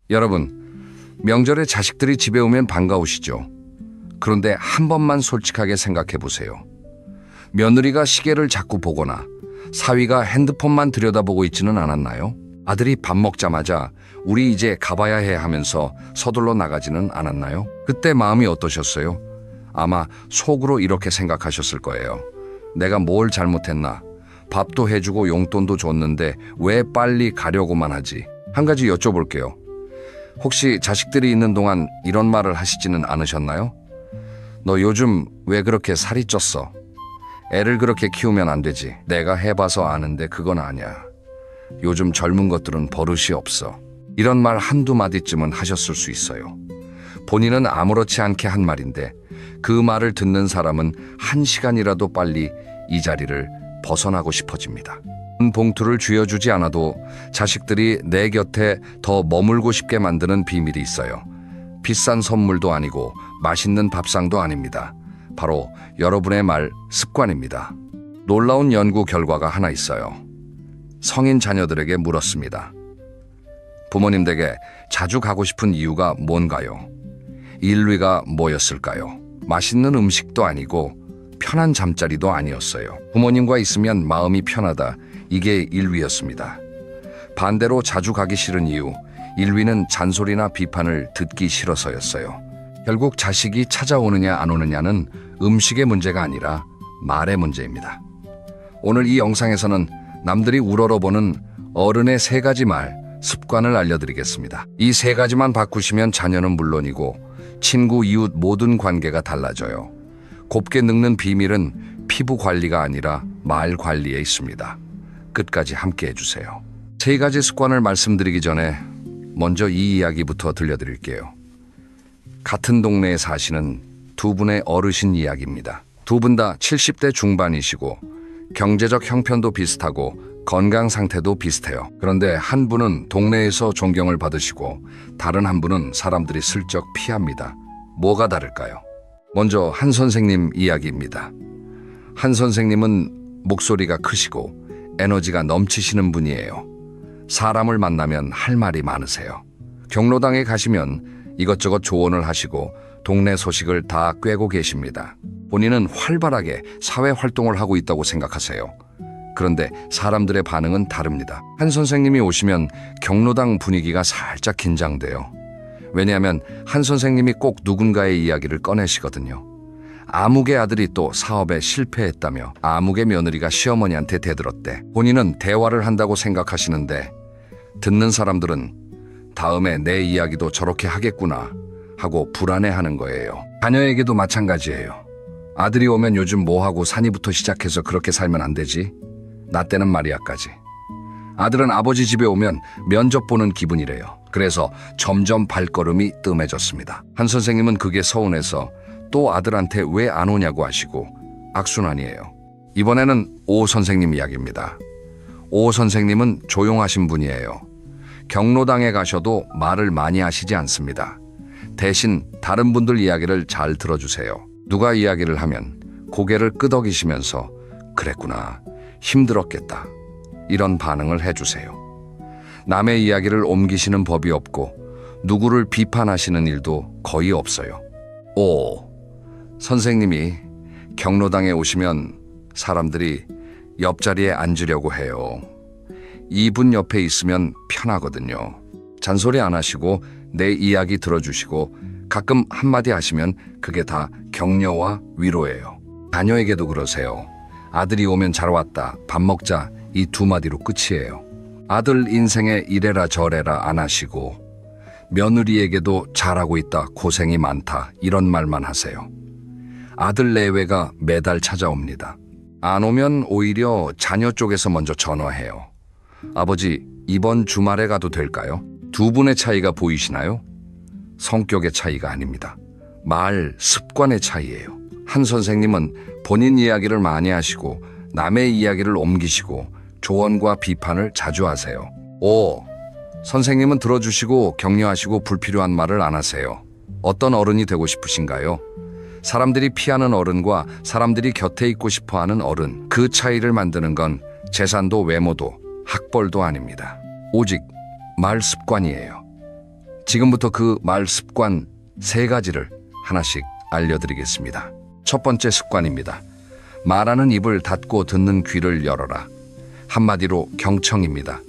여러분, 명절에 자식들이 집에 오면 반가우시죠? 그런데 한 번만 솔직하게 생각해 보세요. 며느리가 시계를 자꾸 보거나 사위가 핸드폰만 들여다보고 있지는 않았나요? 아들이 밥 먹자마자 우리 이제 가봐야 해 하면서 서둘러 나가지는 않았나요? 그때 마음이 어떠셨어요? 아마 속으로 이렇게 생각하셨을 거예요. 내가 뭘 잘못했나? 밥도 해주고 용돈도 줬는데 왜 빨리 가려고만 하지? 한 가지 여쭤볼게요. 혹시 자식들이 있는 동안 이런 말을 하시지는 않으셨나요? 너 요즘 왜 그렇게 살이 쪘어? 애를 그렇게 키우면 안 되지. 내가 해봐서 아는데 그건 아니야. 요즘 젊은 것들은 버릇이 없어. 이런 말 한두 마디쯤은 하셨을 수 있어요. 본인은 아무렇지 않게 한 말인데 그 말을 듣는 사람은 한 시간이라도 빨리 이 자리를 벗어나고 싶어집니다. 봉투를 쥐어주지 않아도 자식들이 내 곁에 더 머물고 싶게 만드는 비밀이 있어요. 비싼 선물도 아니고 맛있는 밥상도 아닙니다. 바로 여러분의 말 습관입니다. 놀라운 연구 결과가 하나 있어요. 성인 자녀들에게 물었습니다. 부모님 댁에 자주 가고 싶은 이유가 뭔가요? 1위가 뭐였을까요? 맛있는 음식도 아니고 편한 잠자리도 아니었어요. 부모님과 있으면 마음이 편하다. 이게 1위였습니다. 반대로 자주 가기 싫은 이유, 1위는 잔소리나 비판을 듣기 싫어서였어요. 결국 자식이 찾아오느냐 안 오느냐는 음식의 문제가 아니라 말의 문제입니다. 오늘 이 영상에서는 남들이 우러러보는 어른의 3가지 말, 습관을 알려드리겠습니다. 이 3가지만 바꾸시면 자녀는 물론이고 친구, 이웃 모든 관계가 달라져요. 곱게 늙는 비밀은 피부 관리가 아니라 말 관리에 있습니다. 끝까지 함께 해주세요. 3가지 습관을 말씀드리기 전에 먼저 이 이야기부터 들려드릴게요. 같은 동네에 사시는 두 분의 어르신 이야기입니다. 두 분 다 70대 중반이시고 경제적 형편도 비슷하고 건강 상태도 비슷해요. 그런데 한 분은 동네에서 존경을 받으시고 다른 한 분은 사람들이 슬쩍 피합니다. 뭐가 다를까요? 먼저 한 선생님 이야기입니다. 한 선생님은 목소리가 크시고 에너지가 넘치시는 분이에요. 사람을 만나면 할 말이 많으세요. 경로당에 가시면 이것저것 조언을 하시고 동네 소식을 다 꿰고 계십니다. 본인은 활발하게 사회활동을 하고 있다고 생각하세요. 그런데 사람들의 반응은 다릅니다. 한 선생님이 오시면 경로당 분위기가 살짝 긴장돼요. 왜냐하면 한 선생님이 꼭 누군가의 이야기를 꺼내시거든요. 아무개 아들이 또 사업에 실패했다며 아무개 며느리가 시어머니한테 대들었대. 본인은 대화를 한다고 생각하시는데 듣는 사람들은 다음에 내 이야기도 저렇게 하겠구나 하고 불안해하는 거예요. 자녀에게도 마찬가지예요. 아들이 오면 요즘 뭐하고 사니부터 시작해서 그렇게 살면 안 되지? 나 때는 말이야까지. 아들은 아버지 집에 오면 면접 보는 기분이래요. 그래서 점점 발걸음이 뜸해졌습니다. 한 선생님은 그게 서운해서 또 아들한테 왜 안 오냐고 하시고 악순환이에요. 이번에는 오 선생님 이야기입니다. 오 선생님은 조용하신 분이에요. 경로당에 가셔도 말을 많이 하시지 않습니다. 대신 다른 분들 이야기를 잘 들어주세요. 누가 이야기를 하면 고개를 끄덕이시면서 그랬구나, 힘들었겠다, 이런 반응을 해주세요. 남의 이야기를 옮기시는 법이 없고 누구를 비판하시는 일도 거의 없어요. 오 선생님이 경로당에 오시면 사람들이 옆자리에 앉으려고 해요. 이분 옆에 있으면 편하거든요. 잔소리 안 하시고 내 이야기 들어주시고 가끔 한마디 하시면 그게 다 격려와 위로예요. 자녀에게도 그러세요. 아들이 오면 잘 왔다, 밥 먹자, 이 2마디로 끝이에요. 아들 인생에 이래라 저래라 안 하시고 며느리에게도 잘하고 있다, 고생이 많다, 이런 말만 하세요. 아들 내외가 매달 찾아옵니다. 안 오면 오히려 자녀 쪽에서 먼저 전화해요. 아버지, 이번 주말에 가도 될까요? 두 분의 차이가 보이시나요? 성격의 차이가 아닙니다. 말 습관의 차이예요. 한 선생님은 본인 이야기를 많이 하시고 남의 이야기를 옮기시고 조언과 비판을 자주 하세요. 오 선생님은 들어주시고 격려하시고 불필요한 말을 안 하세요. 어떤 어른이 되고 싶으신가요? 사람들이 피하는 어른과 사람들이 곁에 있고 싶어하는 어른, 그 차이를 만드는 건 재산도 외모도 학벌도 아닙니다. 오직 말 습관이에요. 지금부터 그 말 습관 3가지를 하나씩 알려드리겠습니다. 첫 번째 습관입니다. 말하는 입을 닫고 듣는 귀를 열어라. 한마디로 경청입니다.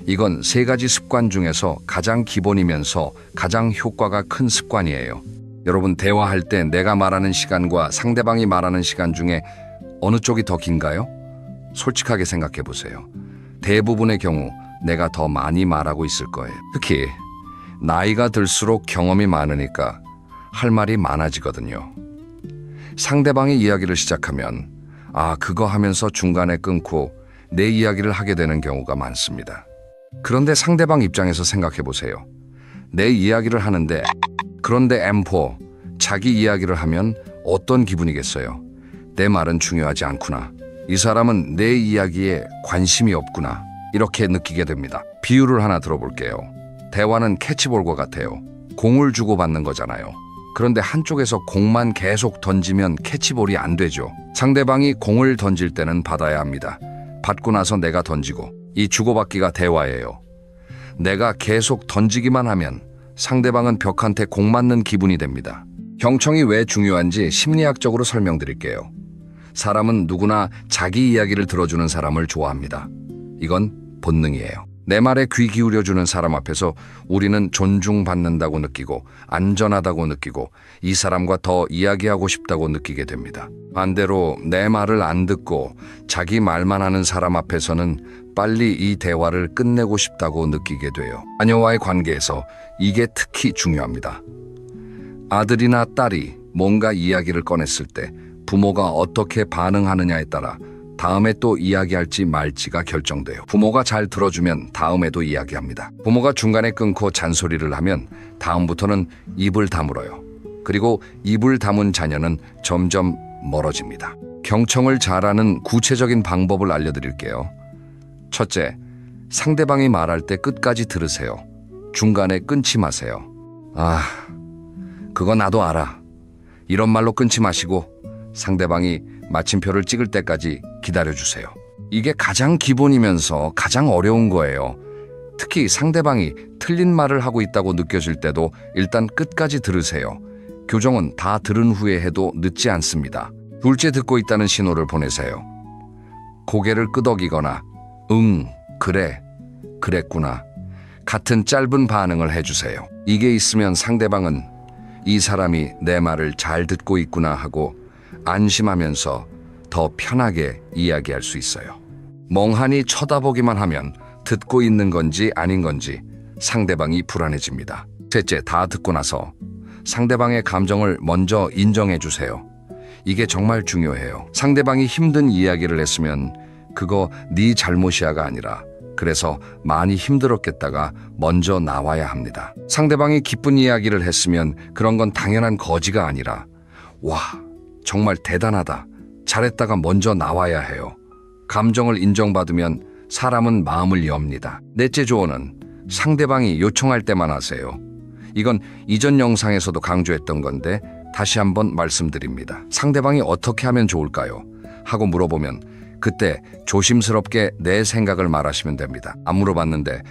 이건 3가지 습관 중에서 가장 기본이면서 가장 효과가 큰 습관이에요. 여러분, 대화할 때 내가 말하는 시간과 상대방이 말하는 시간 중에 어느 쪽이 더 긴가요? 솔직하게 생각해 보세요. 대부분의 경우 내가 더 많이 말하고 있을 거예요. 특히 나이가 들수록 경험이 많으니까 할 말이 많아지거든요. 상대방이 이야기를 시작하면 그거 하면서 중간에 끊고 내 이야기를 하게 되는 경우가 많습니다. 그런데 상대방 입장에서 생각해 보세요. 내 이야기를 하는데 그런데 M4 자기 이야기를 하면 어떤 기분이겠어요? 내 말은 중요하지 않구나. 이 사람은 내 이야기에 관심이 없구나. 이렇게 느끼게 됩니다. 비유를 하나 들어볼게요. 대화는 캐치볼과 같아요. 공을 주고받는 거잖아요. 그런데 한쪽에서 공만 계속 던지면 캐치볼이 안 되죠. 상대방이 공을 던질 때는 받아야 합니다. 받고 나서 내가 던지고, 이 주고받기가 대화예요. 내가 계속 던지기만 하면 상대방은 벽한테 공 맞는 기분이 됩니다. 경청이 왜 중요한지 심리학적으로 설명드릴게요. 사람은 누구나 자기 이야기를 들어주는 사람을 좋아합니다. 이건 본능이에요. 내 말에 귀 기울여주는 사람 앞에서 우리는 존중받는다고 느끼고 안전하다고 느끼고 이 사람과 더 이야기하고 싶다고 느끼게 됩니다. 반대로 내 말을 안 듣고 자기 말만 하는 사람 앞에서는 빨리 이 대화를 끝내고 싶다고 느끼게 돼요. 자녀와의 관계에서 이게 특히 중요합니다. 아들이나 딸이 뭔가 이야기를 꺼냈을 때 부모가 어떻게 반응하느냐에 따라 다음에 또 이야기할지 말지가 결정돼요. 부모가 잘 들어주면 다음에도 이야기합니다. 부모가 중간에 끊고 잔소리를 하면 다음부터는 입을 다물어요. 그리고 입을 다문 자녀는 점점 멀어집니다. 경청을 잘하는 구체적인 방법을 알려드릴게요. 첫째, 상대방이 말할 때 끝까지 들으세요. 중간에 끊지 마세요. 그거 나도 알아. 이런 말로 끊지 마시고 상대방이 마침표를 찍을 때까지 기다려주세요. 이게 가장 기본이면서 가장 어려운 거예요. 특히 상대방이 틀린 말을 하고 있다고 느껴질 때도 일단 끝까지 들으세요. 교정은 다 들은 후에 해도 늦지 않습니다. 둘째, 듣고 있다는 신호를 보내세요. 고개를 끄덕이거나 응, 그래, 그랬구나 같은 짧은 반응을 해주세요. 이게 있으면 상대방은 이 사람이 내 말을 잘 듣고 있구나 하고 안심하면서 더 편하게 이야기할 수 있어요. 멍하니 쳐다보기만 하면 듣고 있는 건지 아닌 건지 상대방이 불안해집니다. 셋째, 다 듣고 나서 상대방의 감정을 먼저 인정해 주세요. 이게 정말 중요해요. 상대방이 힘든 이야기를 했으면 그거 네 잘못이야가 아니라 그래서 많이 힘들었겠다가 먼저 나와야 합니다. 상대방이 기쁜 이야기를 했으면 그런 건 당연한 거지가 아니라 와, 정말 대단하다, 잘했다가 먼저 나와야 해요. 감정을 인정받으면 사람은 마음을 엽니다. 넷째 조언은 상대방이 요청할 때만 하세요. 이건 이전 영상에서도 강조했던 건데 다시 한번 말씀드립니다. 상대방이 어떻게 하면 좋을까요? 하고 물어보면 그때 조심스럽게 내 생각을 말하시면 됩니다. 안 물어봤는데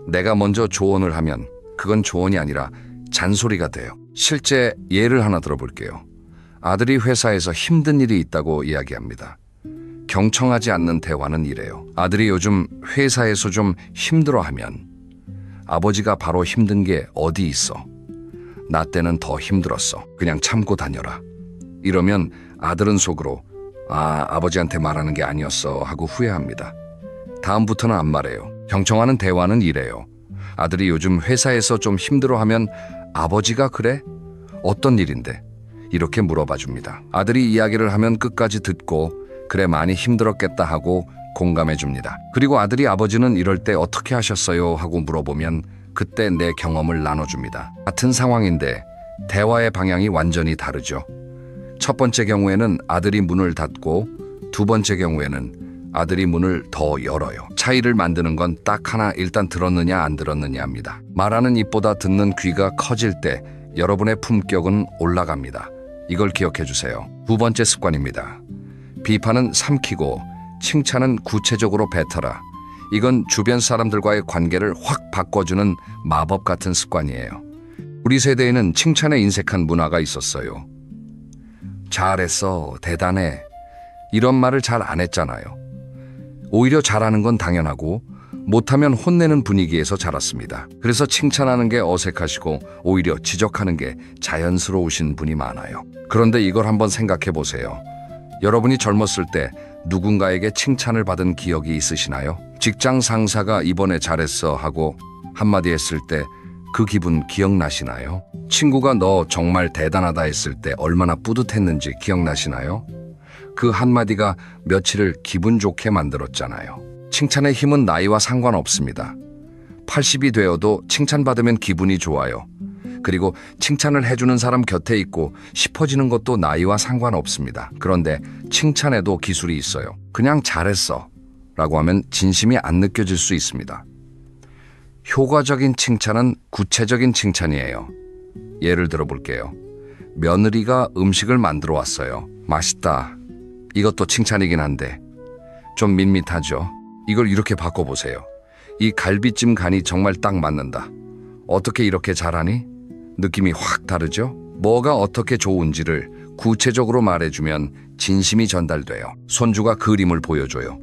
내가 먼저 조언을 하면 그건 조언이 아니라 잔소리가 돼요. 실제 예를 하나 들어볼게요. 아들이 회사에서 힘든 일이 있다고 이야기합니다. 경청하지 않는 대화는 이래요. 아들이 요즘 회사에서 좀 힘들어하면 아버지가 바로 힘든 게 어디 있어? 나 때는 더 힘들었어. 그냥 참고 다녀라. 이러면 아들은 속으로 아버지한테 말하는 게 아니었어 하고 후회합니다. 다음부터는 안 말해요. 경청하는 대화는 이래요. 아들이 요즘 회사에서 좀 힘들어하면 아버지가 그래? 어떤 일인데? 이렇게 물어봐 줍니다. 아들이 이야기를 하면 끝까지 듣고 그래 많이 힘들었겠다 하고 공감해 줍니다. 그리고 아들이 아버지는 이럴 때 어떻게 하셨어요? 하고 물어보면 그때 내 경험을 나눠줍니다. 같은 상황인데 대화의 방향이 완전히 다르죠. 첫 번째 경우에는 아들이 문을 닫고 두 번째 경우에는 아들이 문을 더 열어요. 차이를 만드는 건 딱 하나, 일단 들었느냐 안 들었느냐입니다. 말하는 입보다 듣는 귀가 커질 때 여러분의 품격은 올라갑니다. 이걸 기억해 주세요. 두 번째 습관입니다. 비판은 삼키고 칭찬은 구체적으로 뱉어라. 이건 주변 사람들과의 관계를 확 바꿔주는 마법 같은 습관이에요. 우리 세대에는 칭찬에 인색한 문화가 있었어요. 잘했어, 대단해. 이런 말을 잘 안 했잖아요. 오히려 잘하는 건 당연하고 못하면 혼내는 분위기에서 자랐습니다. 그래서 칭찬하는 게 어색하시고 오히려 지적하는 게 자연스러우신 분이 많아요. 그런데 이걸 한번 생각해 보세요. 여러분이 젊었을 때 누군가에게 칭찬을 받은 기억이 있으시나요? 직장 상사가 이번에 잘했어 하고 한마디 했을 때 그 기분 기억나시나요? 친구가 너 정말 대단하다 했을 때 얼마나 뿌듯했는지 기억나시나요? 그 한마디가 며칠을 기분 좋게 만들었잖아요. 칭찬의 힘은 나이와 상관없습니다. 80이 되어도 칭찬받으면 기분이 좋아요. 그리고 칭찬을 해주는 사람 곁에 있고 싶어지는 것도 나이와 상관없습니다. 그런데 칭찬에도 기술이 있어요. 그냥 잘했어 라고 하면 진심이 안 느껴질 수 있습니다. 효과적인 칭찬은 구체적인 칭찬이에요. 예를 들어 볼게요. 며느리가 음식을 만들어 왔어요. 맛있다. 이것도 칭찬이긴 한데 좀 밋밋하죠. 이걸 이렇게 바꿔보세요. 이 갈비찜 간이 정말 딱 맞는다. 어떻게 이렇게 잘하니? 느낌이 확 다르죠? 뭐가 어떻게 좋은지를 구체적으로 말해주면 진심이 전달돼요. 손주가 그림을 보여줘요.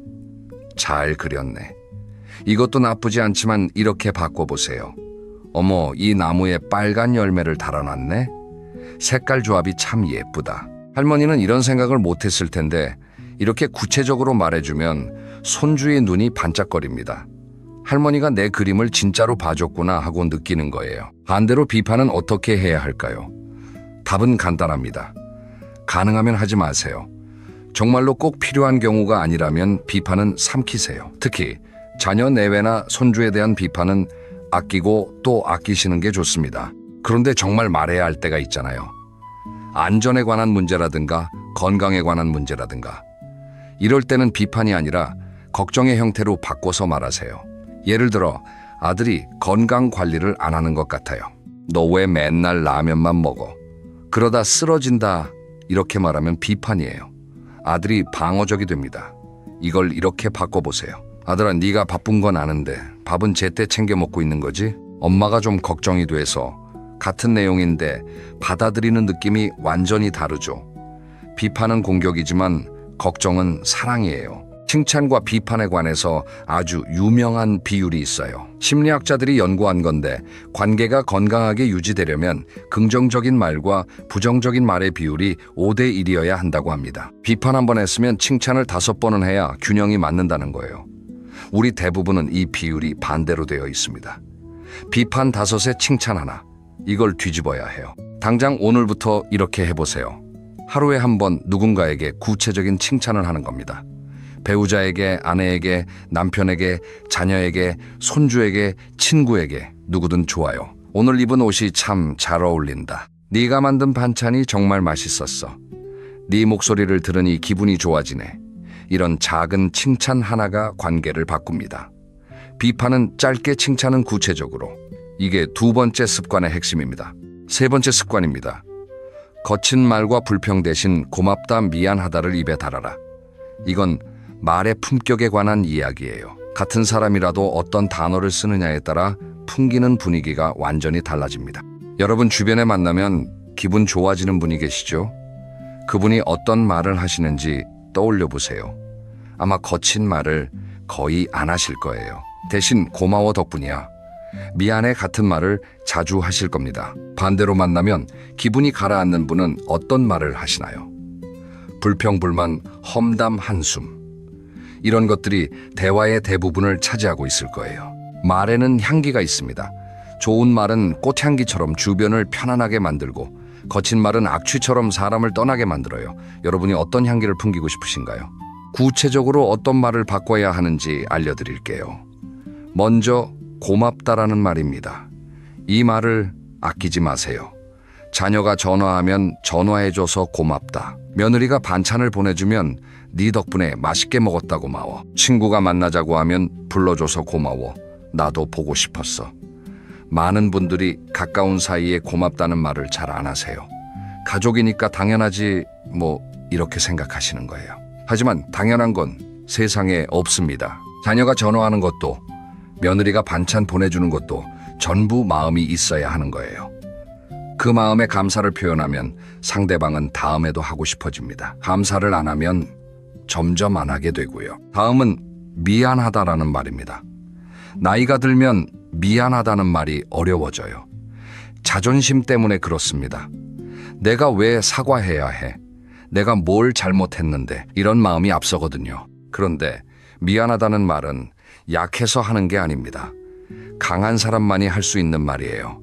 잘 그렸네. 이것도 나쁘지 않지만 이렇게 바꿔보세요. 어머, 이 나무에 빨간 열매를 달아놨네? 색깔 조합이 참 예쁘다. 할머니는 이런 생각을 못했을 텐데 이렇게 구체적으로 말해주면 손주의 눈이 반짝거립니다. 할머니가 내 그림을 진짜로 봐줬구나 하고 느끼는 거예요. 반대로 비판은 어떻게 해야 할까요? 답은 간단합니다. 가능하면 하지 마세요. 정말로 꼭 필요한 경우가 아니라면 비판은 삼키세요. 특히 자녀 내외나 손주에 대한 비판은 아끼고 또 아끼시는 게 좋습니다. 그런데 정말 말해야 할 때가 있잖아요. 안전에 관한 문제라든가 건강에 관한 문제라든가 이럴 때는 비판이 아니라 걱정의 형태로 바꿔서 말하세요. 예를 들어 아들이 건강 관리를 안 하는 것 같아요. 너 왜 맨날 라면만 먹어? 그러다 쓰러진다. 이렇게 말하면 비판이에요. 아들이 방어적이 됩니다. 이걸 이렇게 바꿔보세요. 아들아, 네가 바쁜 건 아는데 밥은 제때 챙겨 먹고 있는 거지? 엄마가 좀 걱정이 돼서. 같은 내용인데 받아들이는 느낌이 완전히 다르죠. 비판은 공격이지만 걱정은 사랑이에요. 칭찬과 비판에 관해서 아주 유명한 비율이 있어요. 심리학자들이 연구한 건데 관계가 건강하게 유지되려면 긍정적인 말과 부정적인 말의 비율이 5대 1이어야 한다고 합니다. 비판 한 번 했으면 칭찬을 5번은 해야 균형이 맞는다는 거예요. 우리 대부분은 이 비율이 반대로 되어 있습니다. 비판 5에 칭찬 하나. 이걸 뒤집어야 해요. 당장 오늘부터 이렇게 해보세요. 하루에 한 번 누군가에게 구체적인 칭찬을 하는 겁니다. 배우자에게, 아내에게, 남편에게, 자녀에게, 손주에게, 친구에게 누구든 좋아요. 오늘 입은 옷이 참 잘 어울린다. 네가 만든 반찬이 정말 맛있었어. 네 목소리를 들으니 기분이 좋아지네. 이런 작은 칭찬 하나가 관계를 바꿉니다. 비판은 짧게, 칭찬은 구체적으로. 이게 2번째 습관의 핵심입니다. 3번째 습관입니다. 거친 말과 불평 대신 고맙다, 미안하다를 입에 달아라. 이건 말의 품격에 관한 이야기예요. 같은 사람이라도 어떤 단어를 쓰느냐에 따라 풍기는 분위기가 완전히 달라집니다. 여러분 주변에 만나면 기분 좋아지는 분이 계시죠? 그분이 어떤 말을 하시는지 떠올려 보세요. 아마 거친 말을 거의 안 하실 거예요. 대신 고마워 덕분이야, 미안해 같은 말을 자주 하실 겁니다. 반대로 만나면 기분이 가라앉는 분은 어떤 말을 하시나요? 불평, 불만, 험담, 한숨. 이런 것들이 대화의 대부분을 차지하고 있을 거예요. 말에는 향기가 있습니다. 좋은 말은 꽃향기처럼 주변을 편안하게 만들고 거친 말은 악취처럼 사람을 떠나게 만들어요. 여러분이 어떤 향기를 풍기고 싶으신가요? 구체적으로 어떤 말을 바꿔야 하는지 알려드릴게요. 먼저 고맙다라는 말입니다. 이 말을 아끼지 마세요. 자녀가 전화하면 전화해줘서 고맙다. 며느리가 반찬을 보내주면 네 덕분에 맛있게 먹었다 고마워. 친구가 만나자고 하면 불러줘서 고마워. 나도 보고 싶었어. 많은 분들이 가까운 사이에 고맙다는 말을 잘 안 하세요. 가족이니까 당연하지 뭐 이렇게 생각하시는 거예요. 하지만 당연한 건 세상에 없습니다. 자녀가 전화하는 것도 며느리가 반찬 보내주는 것도 전부 마음이 있어야 하는 거예요. 그 마음에 감사를 표현하면 상대방은 다음에도 하고 싶어집니다. 감사를 안 하면 점점 안 하게 되고요. 다음은 미안하다라는 말입니다. 나이가 들면 미안하다는 말이 어려워져요. 자존심 때문에 그렇습니다. 내가 왜 사과해야 해? 내가 뭘 잘못했는데? 이런 마음이 앞서거든요. 그런데 미안하다는 말은 약해서 하는 게 아닙니다. 강한 사람만이 할 수 있는 말이에요.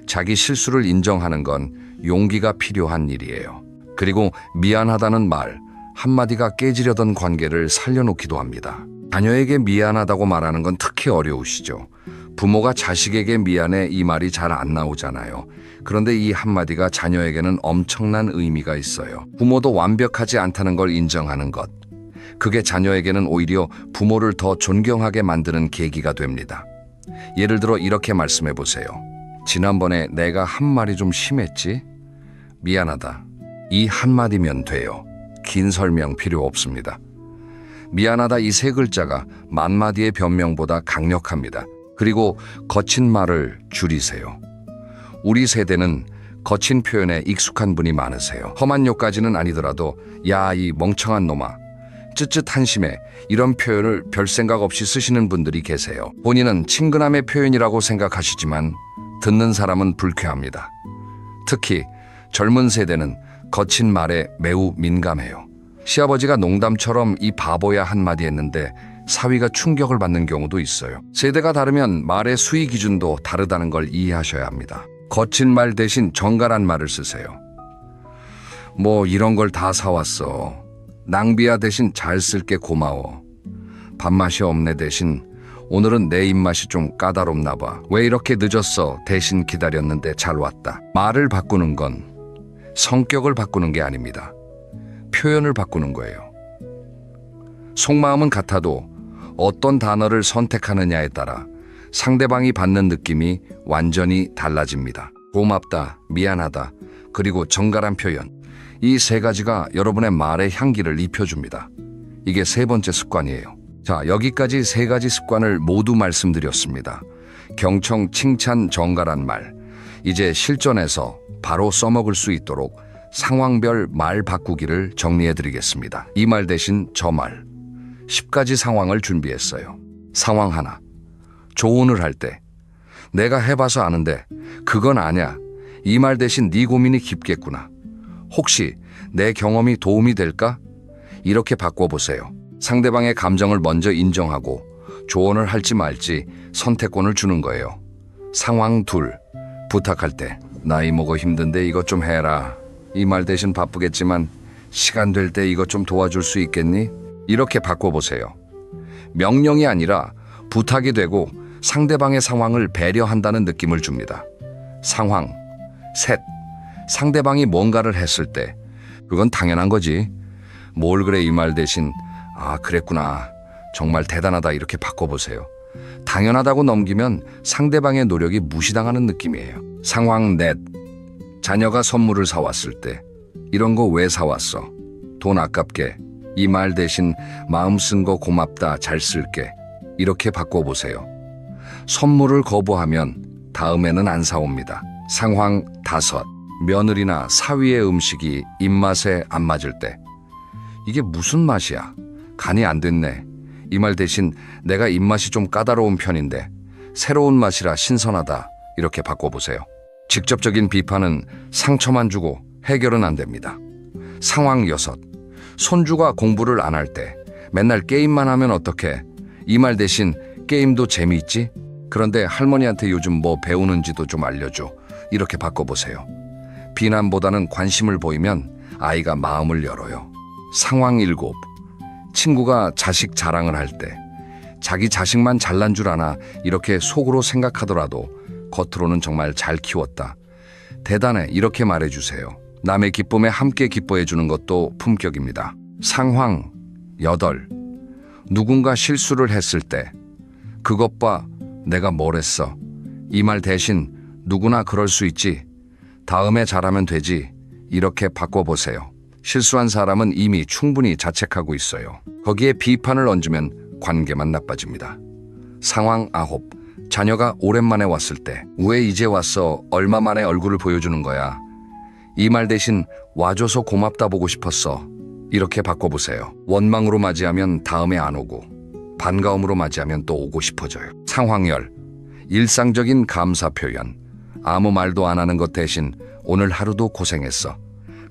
자기 실수를 인정하는 건 용기가 필요한 일이에요. 그리고 미안하다는 말 한마디가 깨지려던 관계를 살려놓기도 합니다. 자녀에게 미안하다고 말하는 건 특히 어려우시죠. 부모가 자식에게 미안해 이 말이 잘 안 나오잖아요. 그런데 이 한마디가 자녀에게는 엄청난 의미가 있어요. 부모도 완벽하지 않다는 걸 인정하는 것. 그게 자녀에게는 오히려 부모를 더 존경하게 만드는 계기가 됩니다. 예를 들어 이렇게 말씀해 보세요. 지난번에 내가 한 말이 좀 심했지? 미안하다. 이 한마디면 돼요. 긴 설명 필요 없습니다. 미안하다 이 세 글자가 만마디의 변명보다 강력합니다. 그리고 거친 말을 줄이세요. 우리 세대는 거친 표현에 익숙한 분이 많으세요. 험한 욕까지는 아니더라도 야, 이 멍청한 놈아, 쯧쯧 한심해, 이런 표현을 별 생각 없이 쓰시는 분들이 계세요. 본인은 친근함의 표현이라고 생각하시지만 듣는 사람은 불쾌합니다. 특히 젊은 세대는 거친 말에 매우 민감해요. 시아버지가 농담처럼 이 바보야 한마디 했는데 사위가 충격을 받는 경우도 있어요. 세대가 다르면 말의 수위 기준도 다르다는 걸 이해하셔야 합니다. 거친 말 대신 정갈한 말을 쓰세요. 뭐 이런 걸 다 사왔어. 낭비야 대신 잘 쓸게 고마워. 밥맛이 없네 대신 오늘은 내 입맛이 좀 까다롭나 봐. 왜 이렇게 늦었어 대신 기다렸는데 잘 왔다. 말을 바꾸는 건 성격을 바꾸는 게 아닙니다. 표현을 바꾸는 거예요. 속마음은 같아도 어떤 단어를 선택하느냐에 따라 상대방이 받는 느낌이 완전히 달라집니다. 고맙다, 미안하다, 그리고 정갈한 표현. 이 세 가지가 여러분의 말의 향기를 입혀줍니다. 이게 세 번째 습관이에요. 자, 여기까지 세 가지 습관을 모두 말씀드렸습니다. 경청, 칭찬, 정갈한 말. 이제 실전에서 바로 써먹을 수 있도록 상황별 말 바꾸기를 정리해드리겠습니다. 이 말 대신 저 말. 10가지 상황을 준비했어요. 상황 하나. 조언을 할 때 내가 해봐서 아는데 그건 아냐. 이 말 대신 네 고민이 깊겠구나. 혹시 내 경험이 도움이 될까? 이렇게 바꿔보세요. 상대방의 감정을 먼저 인정하고 조언을 할지 말지 선택권을 주는 거예요. 상황 둘. 부탁할 때 나이 먹어 힘든데 이것 좀 해라. 이 말 대신 바쁘겠지만 시간 될 때 이것 좀 도와줄 수 있겠니? 이렇게 바꿔보세요. 명령이 아니라 부탁이 되고 상대방의 상황을 배려한다는 느낌을 줍니다. 상황 셋. 상대방이 뭔가를 했을 때 그건 당연한 거지. 뭘 그래 이 말 대신 아 그랬구나. 정말 대단하다 이렇게 바꿔보세요. 당연하다고 넘기면 상대방의 노력이 무시당하는 느낌이에요. 상황 넷. 자녀가 선물을 사왔을 때 이런 거 왜 사왔어? 돈 아깝게. 이 말 대신 마음 쓴 거 고맙다 잘 쓸게. 이렇게 바꿔보세요. 선물을 거부하면 다음에는 안 사옵니다. 상황 다섯. 며느리나 사위의 음식이 입맛에 안 맞을 때 이게 무슨 맛이야? 간이 안 됐네. 이 말 대신 내가 입맛이 좀 까다로운 편인데 새로운 맛이라 신선하다. 이렇게 바꿔보세요. 직접적인 비판은 상처만 주고 해결은 안 됩니다. 상황 여섯. 손주가 공부를 안 할 때 맨날 게임만 하면 어떡해? 이 말 대신 게임도 재미있지? 그런데 할머니한테 요즘 뭐 배우는지도 좀 알려줘. 이렇게 바꿔보세요. 비난보다는 관심을 보이면 아이가 마음을 열어요. 상황 일곱. 친구가 자식 자랑을 할 때 자기 자식만 잘난 줄 아나 이렇게 속으로 생각하더라도 겉으로는 정말 잘 키웠다. 대단해 이렇게 말해주세요. 남의 기쁨에 함께 기뻐해 주는 것도 품격입니다. 상황 여덟. 누군가 실수를 했을 때 그것 봐 내가 뭘 했어. 이 말 대신 누구나 그럴 수 있지. 다음에 잘하면 되지. 이렇게 바꿔보세요. 실수한 사람은 이미 충분히 자책하고 있어요. 거기에 비판을 얹으면 관계만 나빠집니다. 상황 아홉. 자녀가 오랜만에 왔을 때 왜 이제 왔어? 얼마 만에 얼굴을 보여주는 거야? 이 말 대신 와줘서 고맙다 보고 싶었어. 이렇게 바꿔보세요. 원망으로 맞이하면 다음에 안 오고, 반가움으로 맞이하면 또 오고 싶어져요. 상황열, 일상적인 감사 표현. 아무 말도 안 하는 것 대신 오늘 하루도 고생했어.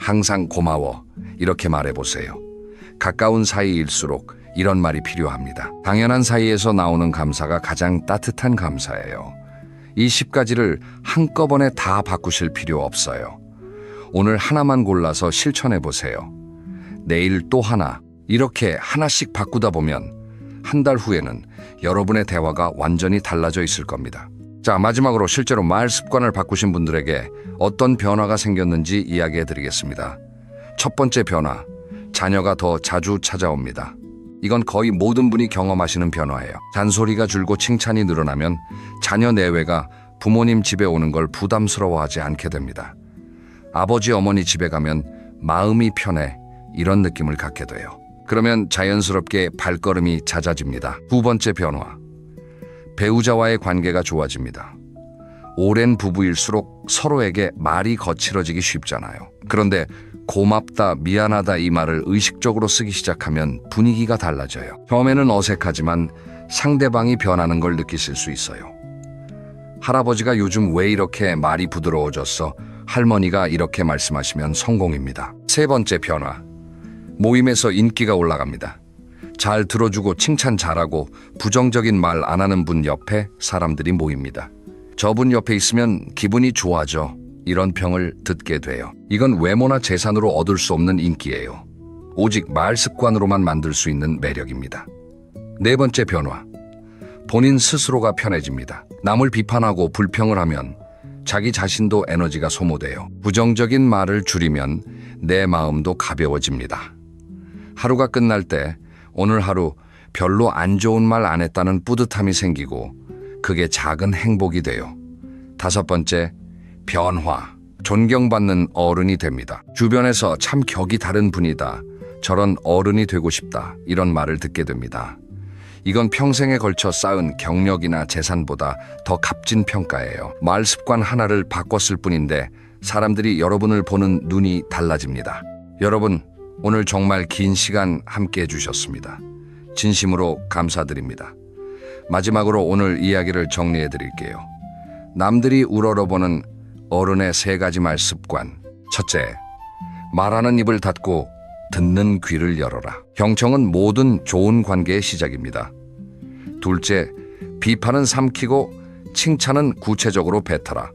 항상 고마워. 이렇게 말해보세요. 가까운 사이일수록 이런 말이 필요합니다. 당연한 사이에서 나오는 감사가 가장 따뜻한 감사예요. 이 10가지를 한꺼번에 다 바꾸실 필요 없어요. 오늘 하나만 골라서 실천해 보세요. 내일 또 하나, 이렇게 하나씩 바꾸다 보면 한 달 후에는 여러분의 대화가 완전히 달라져 있을 겁니다. 자, 마지막으로 실제로 말 습관을 바꾸신 분들에게 어떤 변화가 생겼는지 이야기해 드리겠습니다. 첫 번째 변화, 자녀가 더 자주 찾아옵니다. 이건 거의 모든 분이 경험하시는 변화예요. 잔소리가 줄고 칭찬이 늘어나면 자녀 내외가 부모님 집에 오는 걸 부담스러워하지 않게 됩니다. 아버지, 어머니 집에 가면 마음이 편해, 이런 느낌을 갖게 돼요. 그러면 자연스럽게 발걸음이 잦아집니다. 두 번째 변화, 배우자와의 관계가 좋아집니다. 오랜 부부일수록 서로에게 말이 거칠어지기 쉽잖아요. 그런데 고맙다, 미안하다 이 말을 의식적으로 쓰기 시작하면 분위기가 달라져요. 처음에는 어색하지만 상대방이 변하는 걸 느끼실 수 있어요. 할아버지가 요즘 왜 이렇게 말이 부드러워졌어? 할머니가 이렇게 말씀하시면 성공입니다. 세 번째 변화, 모임에서 인기가 올라갑니다. 잘 들어주고 칭찬 잘하고 부정적인 말 안 하는 분 옆에 사람들이 모입니다. 저분 옆에 있으면 기분이 좋아져. 이런 평을 듣게 돼요. 이건 외모나 재산으로 얻을 수 없는 인기예요. 오직 말 습관으로만 만들 수 있는 매력입니다. 네 번째 변화, 본인 스스로가 편해집니다. 남을 비판하고 불평을 하면 자기 자신도 에너지가 소모돼요. 부정적인 말을 줄이면 내 마음도 가벼워집니다. 하루가 끝날 때 오늘 하루 별로 안 좋은 말 안 했다는 뿌듯함이 생기고 그게 작은 행복이 돼요. 다섯 번째, 변화, 존경받는 어른이 됩니다. 주변에서 참 격이 다른 분이다, 저런 어른이 되고 싶다, 이런 말을 듣게 됩니다. 이건 평생에 걸쳐 쌓은 경력이나 재산보다 더 값진 평가예요. 말 습관 하나를 바꿨을 뿐인데 사람들이 여러분을 보는 눈이 달라집니다. 여러분, 오늘 정말 긴 시간 함께 해주셨습니다. 진심으로 감사드립니다. 마지막으로 오늘 이야기를 정리해 드릴게요. 남들이 우러러보는 어른의 3가지 말 습관. 첫째, 말하는 입을 닫고 듣는 귀를 열어라. 경청은 모든 좋은 관계의 시작입니다. 둘째, 비판은 삼키고 칭찬은 구체적으로 뱉어라.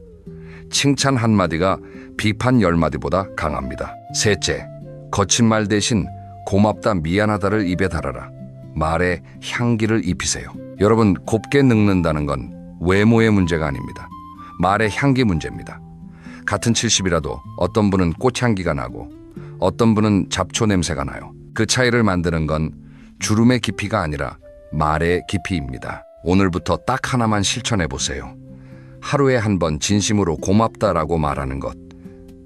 칭찬 한마디가 비판 10마디보다 강합니다. 셋째, 거친 말 대신 고맙다, 미안하다를 입에 달아라. 말에 향기를 입히세요. 여러분, 곱게 늙는다는 건 외모의 문제가 아닙니다. 말의 향기 문제입니다. 같은 70이라도 어떤 분은 꽃향기가 나고 어떤 분은 잡초 냄새가 나요. 그 차이를 만드는 건 주름의 깊이가 아니라 말의 깊이입니다. 오늘부터 딱 하나만 실천해 보세요. 하루에 한 번 진심으로 고맙다라고 말하는 것.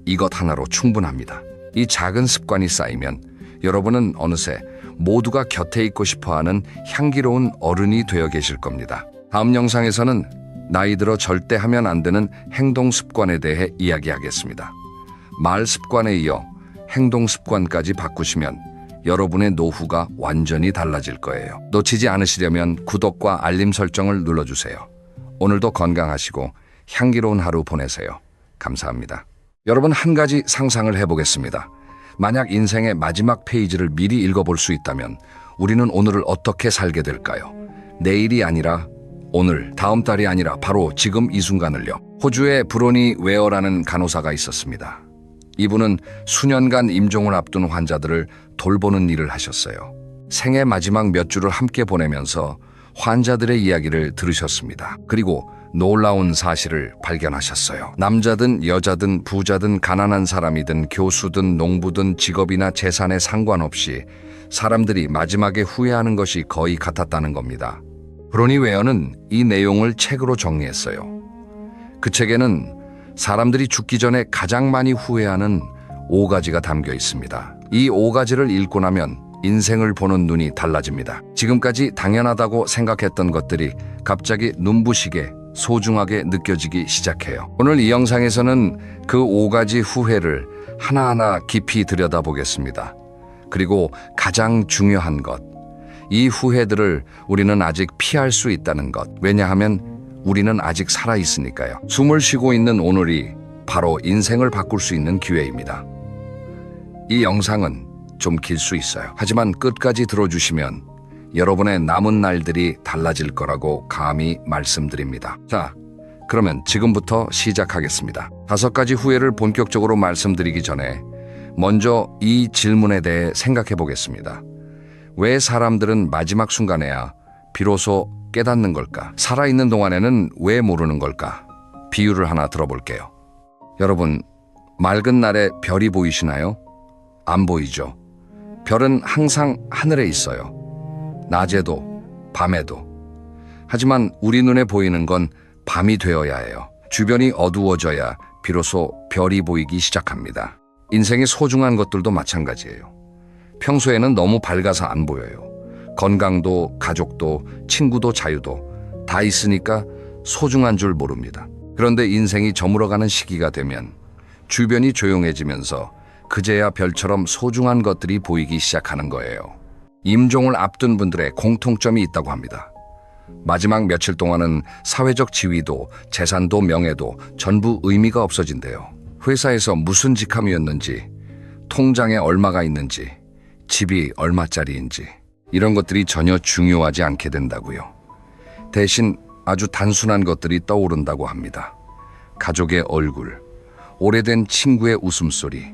이것 하나로 충분합니다. 이 작은 습관이 쌓이면 여러분은 어느새 모두가 곁에 있고 싶어하는 향기로운 어른이 되어 계실 겁니다. 다음 영상에서는 나이 들어 절대 하면 안 되는 행동 습관에 대해 이야기하겠습니다. 말 습관에 이어 행동 습관까지 바꾸시면 여러분의 노후가 완전히 달라질 거예요. 놓치지 않으시려면 구독과 알림 설정을 눌러주세요. 오늘도 건강하시고 향기로운 하루 보내세요. 감사합니다. 여러분, 한 가지 상상을 해보겠습니다. 만약 인생의 마지막 페이지를 미리 읽어볼 수 있다면 우리는 오늘을 어떻게 살게 될까요? 내일이 아니라 오늘, 다음 달이 아니라 바로 지금 이 순간을요. 호주에 브로니 웨어라는 간호사가 있었습니다. 이분은 수년간 임종을 앞둔 환자들을 돌보는 일을 하셨어요. 생애 마지막 몇 주를 함께 보내면서 환자들의 이야기를 들으셨습니다. 그리고 놀라운 사실을 발견하셨어요. 남자든 여자든 부자든 가난한 사람이든 교수든 농부든 직업이나 재산에 상관없이 사람들이 마지막에 후회하는 것이 거의 같았다는 겁니다. 브로니 웨어는 이 내용을 책으로 정리했어요. 그 책에는 사람들이 죽기 전에 가장 많이 후회하는 5가지가 담겨 있습니다. 이 5가지를 읽고 나면 인생을 보는 눈이 달라집니다. 지금까지 당연하다고 생각했던 것들이 갑자기 눈부시게 소중하게 느껴지기 시작해요. 오늘 이 영상에서는 그 5가지 후회를 하나하나 깊이 들여다보겠습니다. 그리고 가장 중요한 것, 이 후회들을 우리는 아직 피할 수 있다는 것. 왜냐하면 우리는 아직 살아있으니까요. 숨을 쉬고 있는 오늘이 바로 인생을 바꿀 수 있는 기회입니다. 이 영상은 좀 길 수 있어요. 하지만 끝까지 들어주시면 여러분의 남은 날들이 달라질 거라고 감히 말씀드립니다. 자, 그러면 지금부터 시작하겠습니다. 5가지 후회를 본격적으로 말씀드리기 전에 먼저 이 질문에 대해 생각해 보겠습니다. 왜 사람들은 마지막 순간에야 비로소 깨닫는 걸까? 살아있는 동안에는 왜 모르는 걸까? 비유를 하나 들어볼게요. 여러분, 맑은 날에 별이 보이시나요? 안 보이죠? 별은 항상 하늘에 있어요. 낮에도, 밤에도. 하지만 우리 눈에 보이는 건 밤이 되어야 해요. 주변이 어두워져야 비로소 별이 보이기 시작합니다. 인생의 소중한 것들도 마찬가지예요. 평소에는 너무 밝아서 안 보여요. 건강도, 가족도, 친구도, 자유도 다 있으니까 소중한 줄 모릅니다. 그런데 인생이 저물어가는 시기가 되면 주변이 조용해지면서 그제야 별처럼 소중한 것들이 보이기 시작하는 거예요. 임종을 앞둔 분들의 공통점이 있다고 합니다. 마지막 며칠 동안은 사회적 지위도, 재산도, 명예도 전부 의미가 없어진대요. 회사에서 무슨 직함이었는지, 통장에 얼마가 있는지, 집이 얼마짜리인지 이런 것들이 전혀 중요하지 않게 된다고요. 대신 아주 단순한 것들이 떠오른다고 합니다. 가족의 얼굴, 오래된 친구의 웃음소리,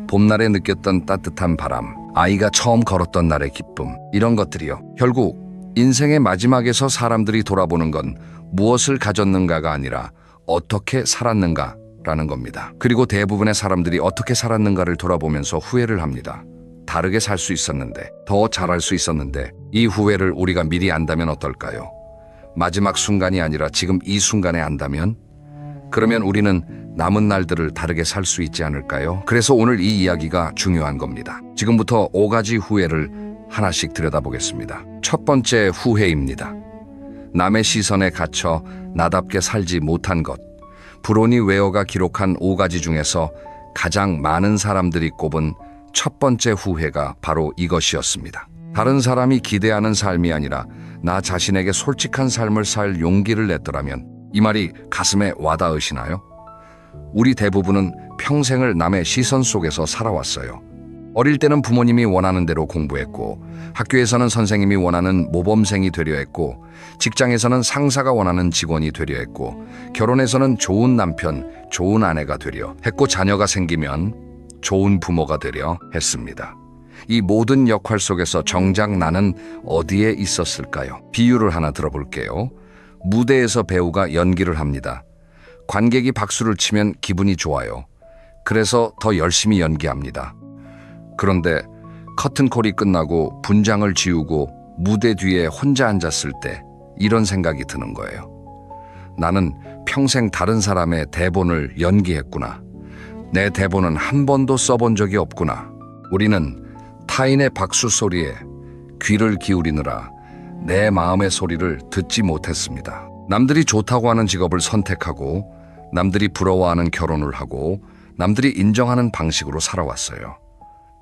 봄날에 느꼈던 따뜻한 바람, 아이가 처음 걸었던 날의 기쁨, 이런 것들이요. 결국 인생의 마지막에서 사람들이 돌아보는 건 무엇을 가졌는가가 아니라 어떻게 살았는가라는 겁니다. 그리고 대부분의 사람들이 어떻게 살았는가를 돌아보면서 후회를 합니다. 다르게 살 수 있었는데, 더 잘할 수 있었는데. 이 후회를 우리가 미리 안다면 어떨까요? 마지막 순간이 아니라 지금 이 순간에 안다면? 그러면 우리는 남은 날들을 다르게 살 수 있지 않을까요? 그래서 오늘 이 이야기가 중요한 겁니다. 지금부터 5가지 후회를 하나씩 들여다보겠습니다. 첫 번째 후회입니다. 남의 시선에 갇혀 나답게 살지 못한 것. 브로니 웨어가 기록한 5가지 중에서 가장 많은 사람들이 꼽은 첫 번째 후회가 바로 이것이었습니다. 다른 사람이 기대하는 삶이 아니라 나 자신에게 솔직한 삶을 살 용기를 냈더라면. 이 말이 가슴에 와닿으시나요? 우리 대부분은 평생을 남의 시선 속에서 살아왔어요. 어릴 때는 부모님이 원하는 대로 공부했고, 학교에서는 선생님이 원하는 모범생이 되려 했고, 직장에서는 상사가 원하는 직원이 되려 했고, 결혼해서는 좋은 남편, 좋은 아내가 되려 했고, 자녀가 생기면 좋은 부모가 되려 했습니다. 이 모든 역할 속에서 정작 나는 어디에 있었을까요? 비유를 하나 들어볼게요. 무대에서 배우가 연기를 합니다. 관객이 박수를 치면 기분이 좋아요. 그래서 더 열심히 연기합니다. 그런데 커튼콜이 끝나고 분장을 지우고 무대 뒤에 혼자 앉았을 때 이런 생각이 드는 거예요. 나는 평생 다른 사람의 대본을 연기했구나. 내 대본은 한 번도 써본 적이 없구나. 우리는 타인의 박수 소리에 귀를 기울이느라 내 마음의 소리를 듣지 못했습니다. 남들이 좋다고 하는 직업을 선택하고, 남들이 부러워하는 결혼을 하고, 남들이 인정하는 방식으로 살아왔어요.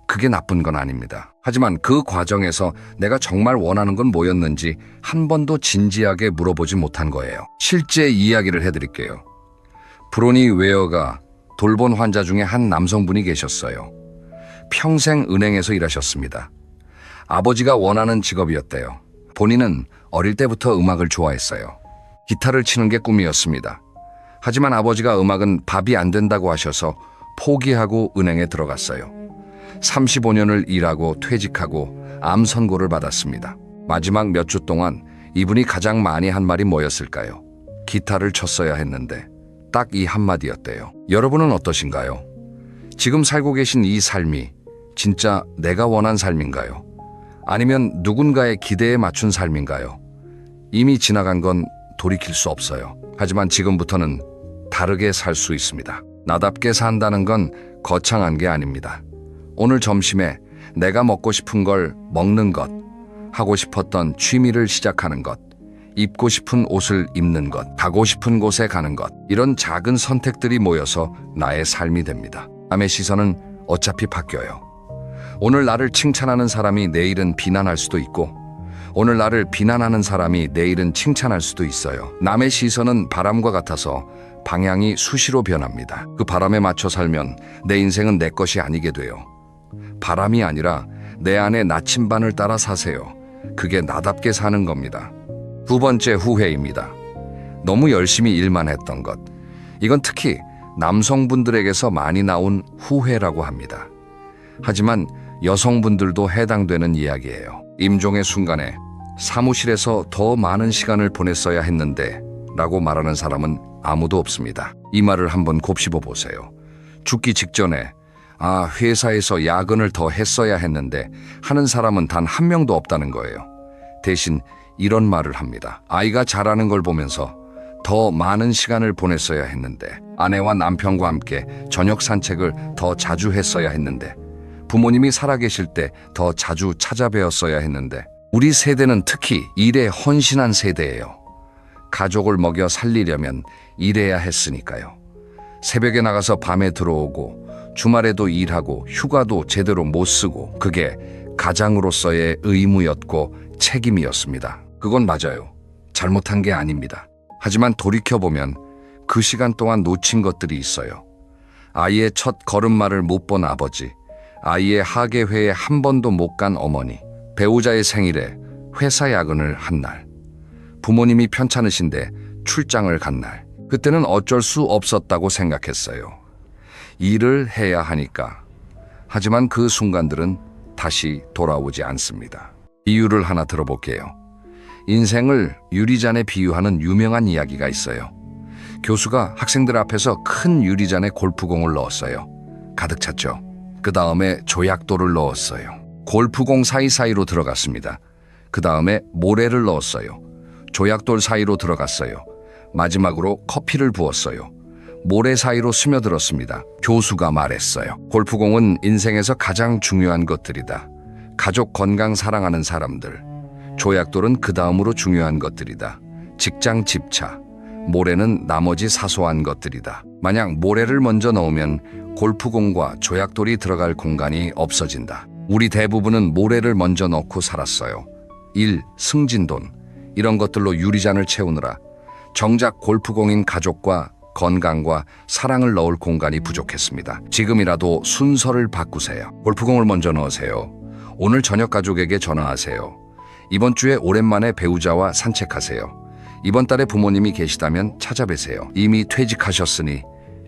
그게 나쁜 건 아닙니다. 하지만 그 과정에서 내가 정말 원하는 건 뭐였는지 한 번도 진지하게 물어보지 못한 거예요. 실제 이야기를 해드릴게요. 브로니 웨어가 돌본 환자 중에 한 남성분이 계셨어요. 평생 은행에서 일하셨습니다. 아버지가 원하는 직업이었대요. 본인은 어릴 때부터 음악을 좋아했어요. 기타를 치는 게 꿈이었습니다. 하지만 아버지가 음악은 밥이 안 된다고 하셔서 포기하고 은행에 들어갔어요. 35년을 일하고 퇴직하고 암 선고를 받았습니다. 마지막 몇 주 동안 이분이 가장 많이 한 말이 뭐였을까요? 기타를 쳤어야 했는데 딱 이 한마디였대요. 여러분은 어떠신가요? 지금 살고 계신 이 삶이 진짜 내가 원한 삶인가요? 아니면 누군가의 기대에 맞춘 삶인가요? 이미 지나간 건 돌이킬 수 없어요. 하지만 지금부터는 다르게 살 수 있습니다. 나답게 산다는 건 거창한 게 아닙니다. 오늘 점심에 내가 먹고 싶은 걸 먹는 것, 하고 싶었던 취미를 시작하는 것, 입고 싶은 옷을 입는 것, 가고 싶은 곳에 가는 것, 이런 작은 선택들이 모여서 나의 삶이 됩니다. 남의 시선은 어차피 바뀌어요. 오늘 나를 칭찬하는 사람이 내일은 비난할 수도 있고, 오늘 나를 비난하는 사람이 내일은 칭찬할 수도 있어요. 남의 시선은 바람과 같아서 방향이 수시로 변합니다. 그 바람에 맞춰 살면 내 인생은 내 것이 아니게 돼요. 바람이 아니라 내 안의 나침반을 따라 사세요. 그게 나답게 사는 겁니다. 두 번째, 후회입니다. 너무 열심히 일만 했던 것. 이건 특히 남성분들에게서 많이 나온 후회라고 합니다. 하지만 여성분들도 해당되는 이야기예요. 임종의 순간에 사무실에서 더 많은 시간을 보냈어야 했는데 라고 말하는 사람은 아무도 없습니다. 이 말을 한번 곱씹어 보세요. 죽기 직전에 회사에서 야근을 더 했어야 했는데 하는 사람은 단 한 명도 없다는 거예요. 대신 이런 말을 합니다. 아이가 자라는 걸 보면서 더 많은 시간을 보냈어야 했는데, 아내와 남편과 함께 저녁 산책을 더 자주 했어야 했는데, 부모님이 살아계실 때 더 자주 찾아뵈었어야 했는데. 우리 세대는 특히 일에 헌신한 세대예요. 가족을 먹여 살리려면 일해야 했으니까요. 새벽에 나가서 밤에 들어오고 주말에도 일하고 휴가도 제대로 못 쓰고, 그게 가장으로서의 의무였고 책임이었습니다. 그건 맞아요. 잘못한 게 아닙니다. 하지만 돌이켜보면 그 시간 동안 놓친 것들이 있어요. 아이의 첫 걸음마를 못 본 아버지, 아이의 하계회에 한 번도 못 간 어머니, 배우자의 생일에 회사 야근을 한 날, 부모님이 편찮으신데 출장을 간 날, 그때는 어쩔 수 없었다고 생각했어요. 일을 해야 하니까. 하지만 그 순간들은 다시 돌아오지 않습니다. 비유를 하나 들어볼게요. 인생을 유리잔에 비유하는 유명한 이야기가 있어요. 교수가 학생들 앞에서 큰 유리잔에 골프공을 넣었어요. 가득 찼죠. 그 다음에 조약돌을 넣었어요. 골프공 사이사이로 들어갔습니다. 그 다음에 모래를 넣었어요. 조약돌 사이로 들어갔어요. 마지막으로 커피를 부었어요. 모래 사이로 스며들었습니다. 교수가 말했어요. 골프공은 인생에서 가장 중요한 것들이다. 가족 건강 사랑하는 사람들. 조약돌은 그 다음으로 중요한 것들이다. 직장 집차. 모래는 나머지 사소한 것들이다. 만약 모래를 먼저 넣으면 골프공과 조약돌이 들어갈 공간이 없어진다. 우리 대부분은 모래를 먼저 넣고 살았어요. 일, 승진돈, 이런 것들로 유리잔을 채우느라 정작 골프공인 가족과 건강과 사랑을 넣을 공간이 부족했습니다. 지금이라도 순서를 바꾸세요. 골프공을 먼저 넣으세요. 오늘 저녁 가족에게 전화하세요. 이번 주에 오랜만에 배우자와 산책하세요. 이번 달에 부모님이 계시다면 찾아뵈세요. 이미 퇴직하셨으니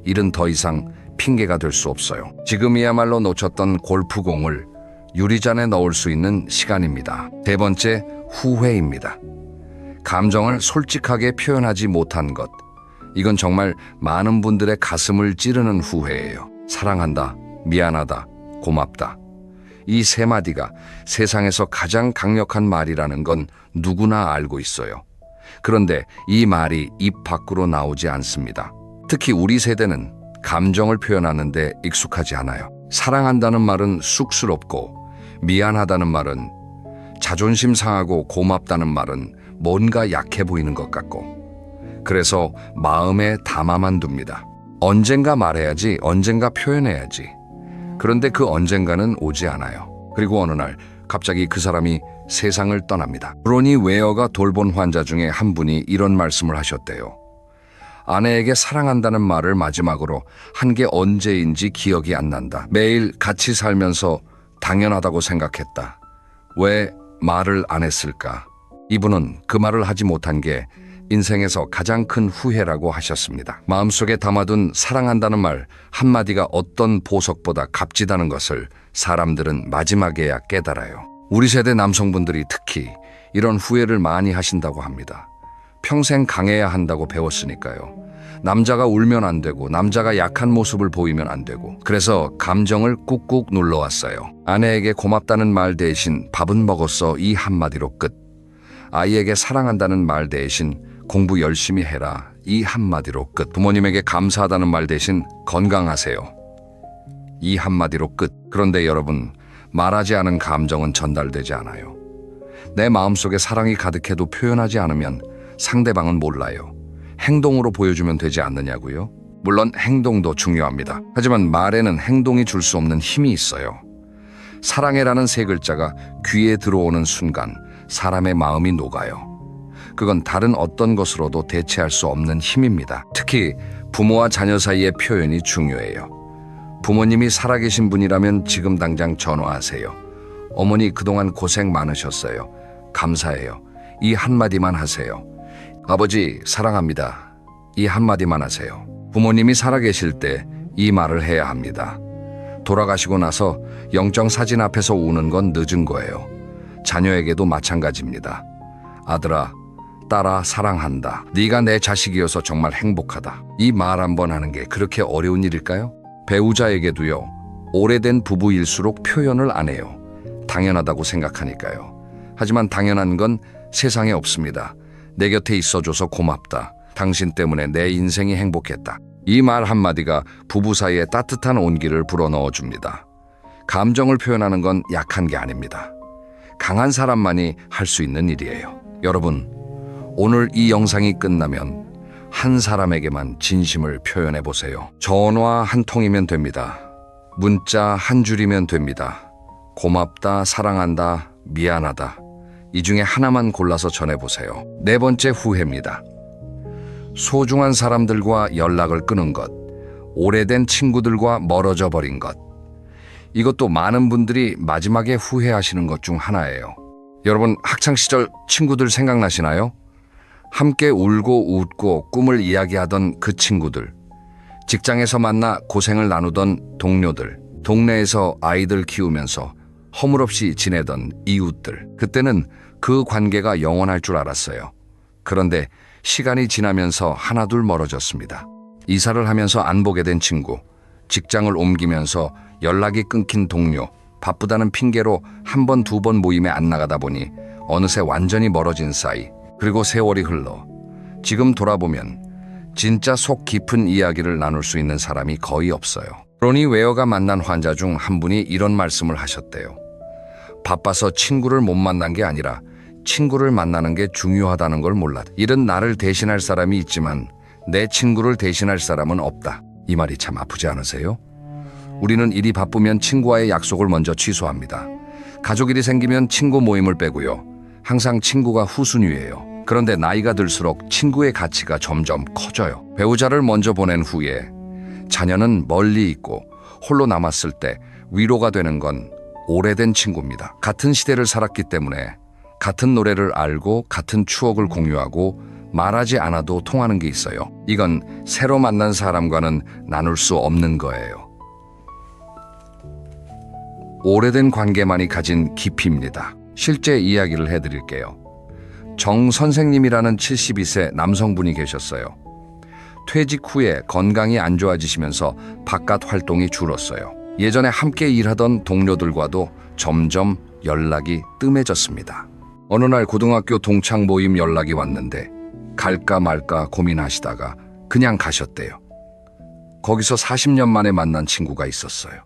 일은 더 이상 핑계가 될 수 없어요. 지금이야말로 놓쳤던 골프공을 유리잔에 넣을 수 있는 시간입니다. 세 번째, 후회입니다. 감정을 솔직하게 표현하지 못한 것. 이건 정말 많은 분들의 가슴을 찌르는 후회예요. 사랑한다, 미안하다, 고맙다. 이 세 마디가 세상에서 가장 강력한 말이라는 건 누구나 알고 있어요. 그런데 이 말이 입 밖으로 나오지 않습니다. 특히 우리 세대는 감정을 표현하는데 익숙하지 않아요. 사랑한다는 말은 쑥스럽고, 미안하다는 말은 자존심 상하고, 고맙다는 말은 뭔가 약해 보이는 것 같고, 그래서 마음에 담아만 둡니다. 언젠가 말해야지, 언젠가 표현해야지. 그런데 그 언젠가는 오지 않아요. 그리고 어느 날 갑자기 그 사람이 세상을 떠납니다. 브로니 웨어가 돌본 환자 중에 한 분이 이런 말씀을 하셨대요. 아내에게 사랑한다는 말을 마지막으로 한 게 언제인지 기억이 안 난다. 매일 같이 살면서 당연하다고 생각했다. 왜 말을 안 했을까? 이분은 그 말을 하지 못한 게 인생에서 가장 큰 후회라고 하셨습니다. 마음속에 담아둔 사랑한다는 말 한마디가 어떤 보석보다 값지다는 것을 사람들은 마지막에야 깨달아요. 우리 세대 남성분들이 특히 이런 후회를 많이 하신다고 합니다. 평생 강해야 한다고 배웠으니까요. 남자가 울면 안 되고, 남자가 약한 모습을 보이면 안 되고, 그래서 감정을 꾹꾹 눌러왔어요. 아내에게 고맙다는 말 대신 밥은 먹었어, 이 한마디로 끝. 아이에게 사랑한다는 말 대신 공부 열심히 해라, 이 한마디로 끝. 부모님에게 감사하다는 말 대신 건강하세요, 이 한마디로 끝. 그런데 여러분, 말하지 않은 감정은 전달되지 않아요. 내 마음속에 사랑이 가득해도 표현하지 않으면 상대방은 몰라요. 행동으로 보여주면 되지 않느냐고요? 물론 행동도 중요합니다. 하지만 말에는 행동이 줄 수 없는 힘이 있어요. 사랑해라는 세 글자가 귀에 들어오는 순간 사람의 마음이 녹아요. 그건 다른 어떤 것으로도 대체할 수 없는 힘입니다. 특히 부모와 자녀 사이의 표현이 중요해요. 부모님이 살아계신 분이라면 지금 당장 전화하세요. 어머니 그동안 고생 많으셨어요. 감사해요. 이 한마디만 하세요. 아버지 사랑합니다. 이 한마디만 하세요. 부모님이 살아계실 때 이 말을 해야 합니다. 돌아가시고 나서 영정 사진 앞에서 우는 건 늦은 거예요. 자녀에게도 마찬가지입니다. 아들아, 딸아 사랑한다. 네가 내 자식이어서 정말 행복하다. 이 말 한 번 하는 게 그렇게 어려운 일일까요? 배우자에게도요. 오래된 부부일수록 표현을 안 해요. 당연하다고 생각하니까요. 하지만 당연한 건 세상에 없습니다. 내 곁에 있어줘서 고맙다. 당신 때문에 내 인생이 행복했다. 이 말 한마디가 부부 사이에 따뜻한 온기를 불어넣어 줍니다. 감정을 표현하는 건 약한 게 아닙니다. 강한 사람만이 할 수 있는 일이에요. 여러분, 오늘 이 영상이 끝나면 한 사람에게만 진심을 표현해 보세요. 전화 한 통이면 됩니다. 문자 한 줄이면 됩니다. 고맙다, 사랑한다, 미안하다. 이 중에 하나만 골라서 전해보세요. 네 번째 후회입니다. 소중한 사람들과 연락을 끊은 것, 오래된 친구들과 멀어져 버린 것. 이것도 많은 분들이 마지막에 후회하시는 것 중 하나예요. 여러분, 학창시절 친구들 생각나시나요? 함께 울고 웃고 꿈을 이야기하던 그 친구들, 직장에서 만나 고생을 나누던 동료들, 동네에서 아이들 키우면서 허물없이 지내던 이웃들. 그때는 그 관계가 영원할 줄 알았어요. 그런데 시간이 지나면서 하나둘 멀어졌습니다. 이사를 하면서 안 보게 된 친구, 직장을 옮기면서 연락이 끊긴 동료, 바쁘다는 핑계로 한 번, 두 번 모임에 안 나가다 보니 어느새 완전히 멀어진 사이. 그리고 세월이 흘러 지금 돌아보면 진짜 속 깊은 이야기를 나눌 수 있는 사람이 거의 없어요. 브로니 웨어가 만난 환자 중 한 분이 이런 말씀을 하셨대요. 바빠서 친구를 못 만난 게 아니라 친구를 만나는 게 중요하다는 걸 몰랐다. 일은 나를 대신할 사람이 있지만 내 친구를 대신할 사람은 없다. 이 말이 참 아프지 않으세요? 우리는 일이 바쁘면 친구와의 약속을 먼저 취소합니다. 가족 일이 생기면 친구 모임을 빼고요. 항상 친구가 후순위예요. 그런데 나이가 들수록 친구의 가치가 점점 커져요. 배우자를 먼저 보낸 후에 자녀는 멀리 있고 홀로 남았을 때 위로가 되는 건 오래된 친구입니다. 같은 시대를 살았기 때문에 같은 노래를 알고 같은 추억을 공유하고 말하지 않아도 통하는 게 있어요. 이건 새로 만난 사람과는 나눌 수 없는 거예요. 오래된 관계만이 가진 깊이입니다. 실제 이야기를 해드릴게요. 정 선생님이라는 72세 남성분이 계셨어요. 퇴직 후에 건강이 안 좋아지시면서 바깥 활동이 줄었어요. 예전에 함께 일하던 동료들과도 점점 연락이 뜸해졌습니다. 어느 날 고등학교 동창 모임 연락이 왔는데 갈까 말까 고민하시다가 그냥 가셨대요. 거기서 40년 만에 만난 친구가 있었어요.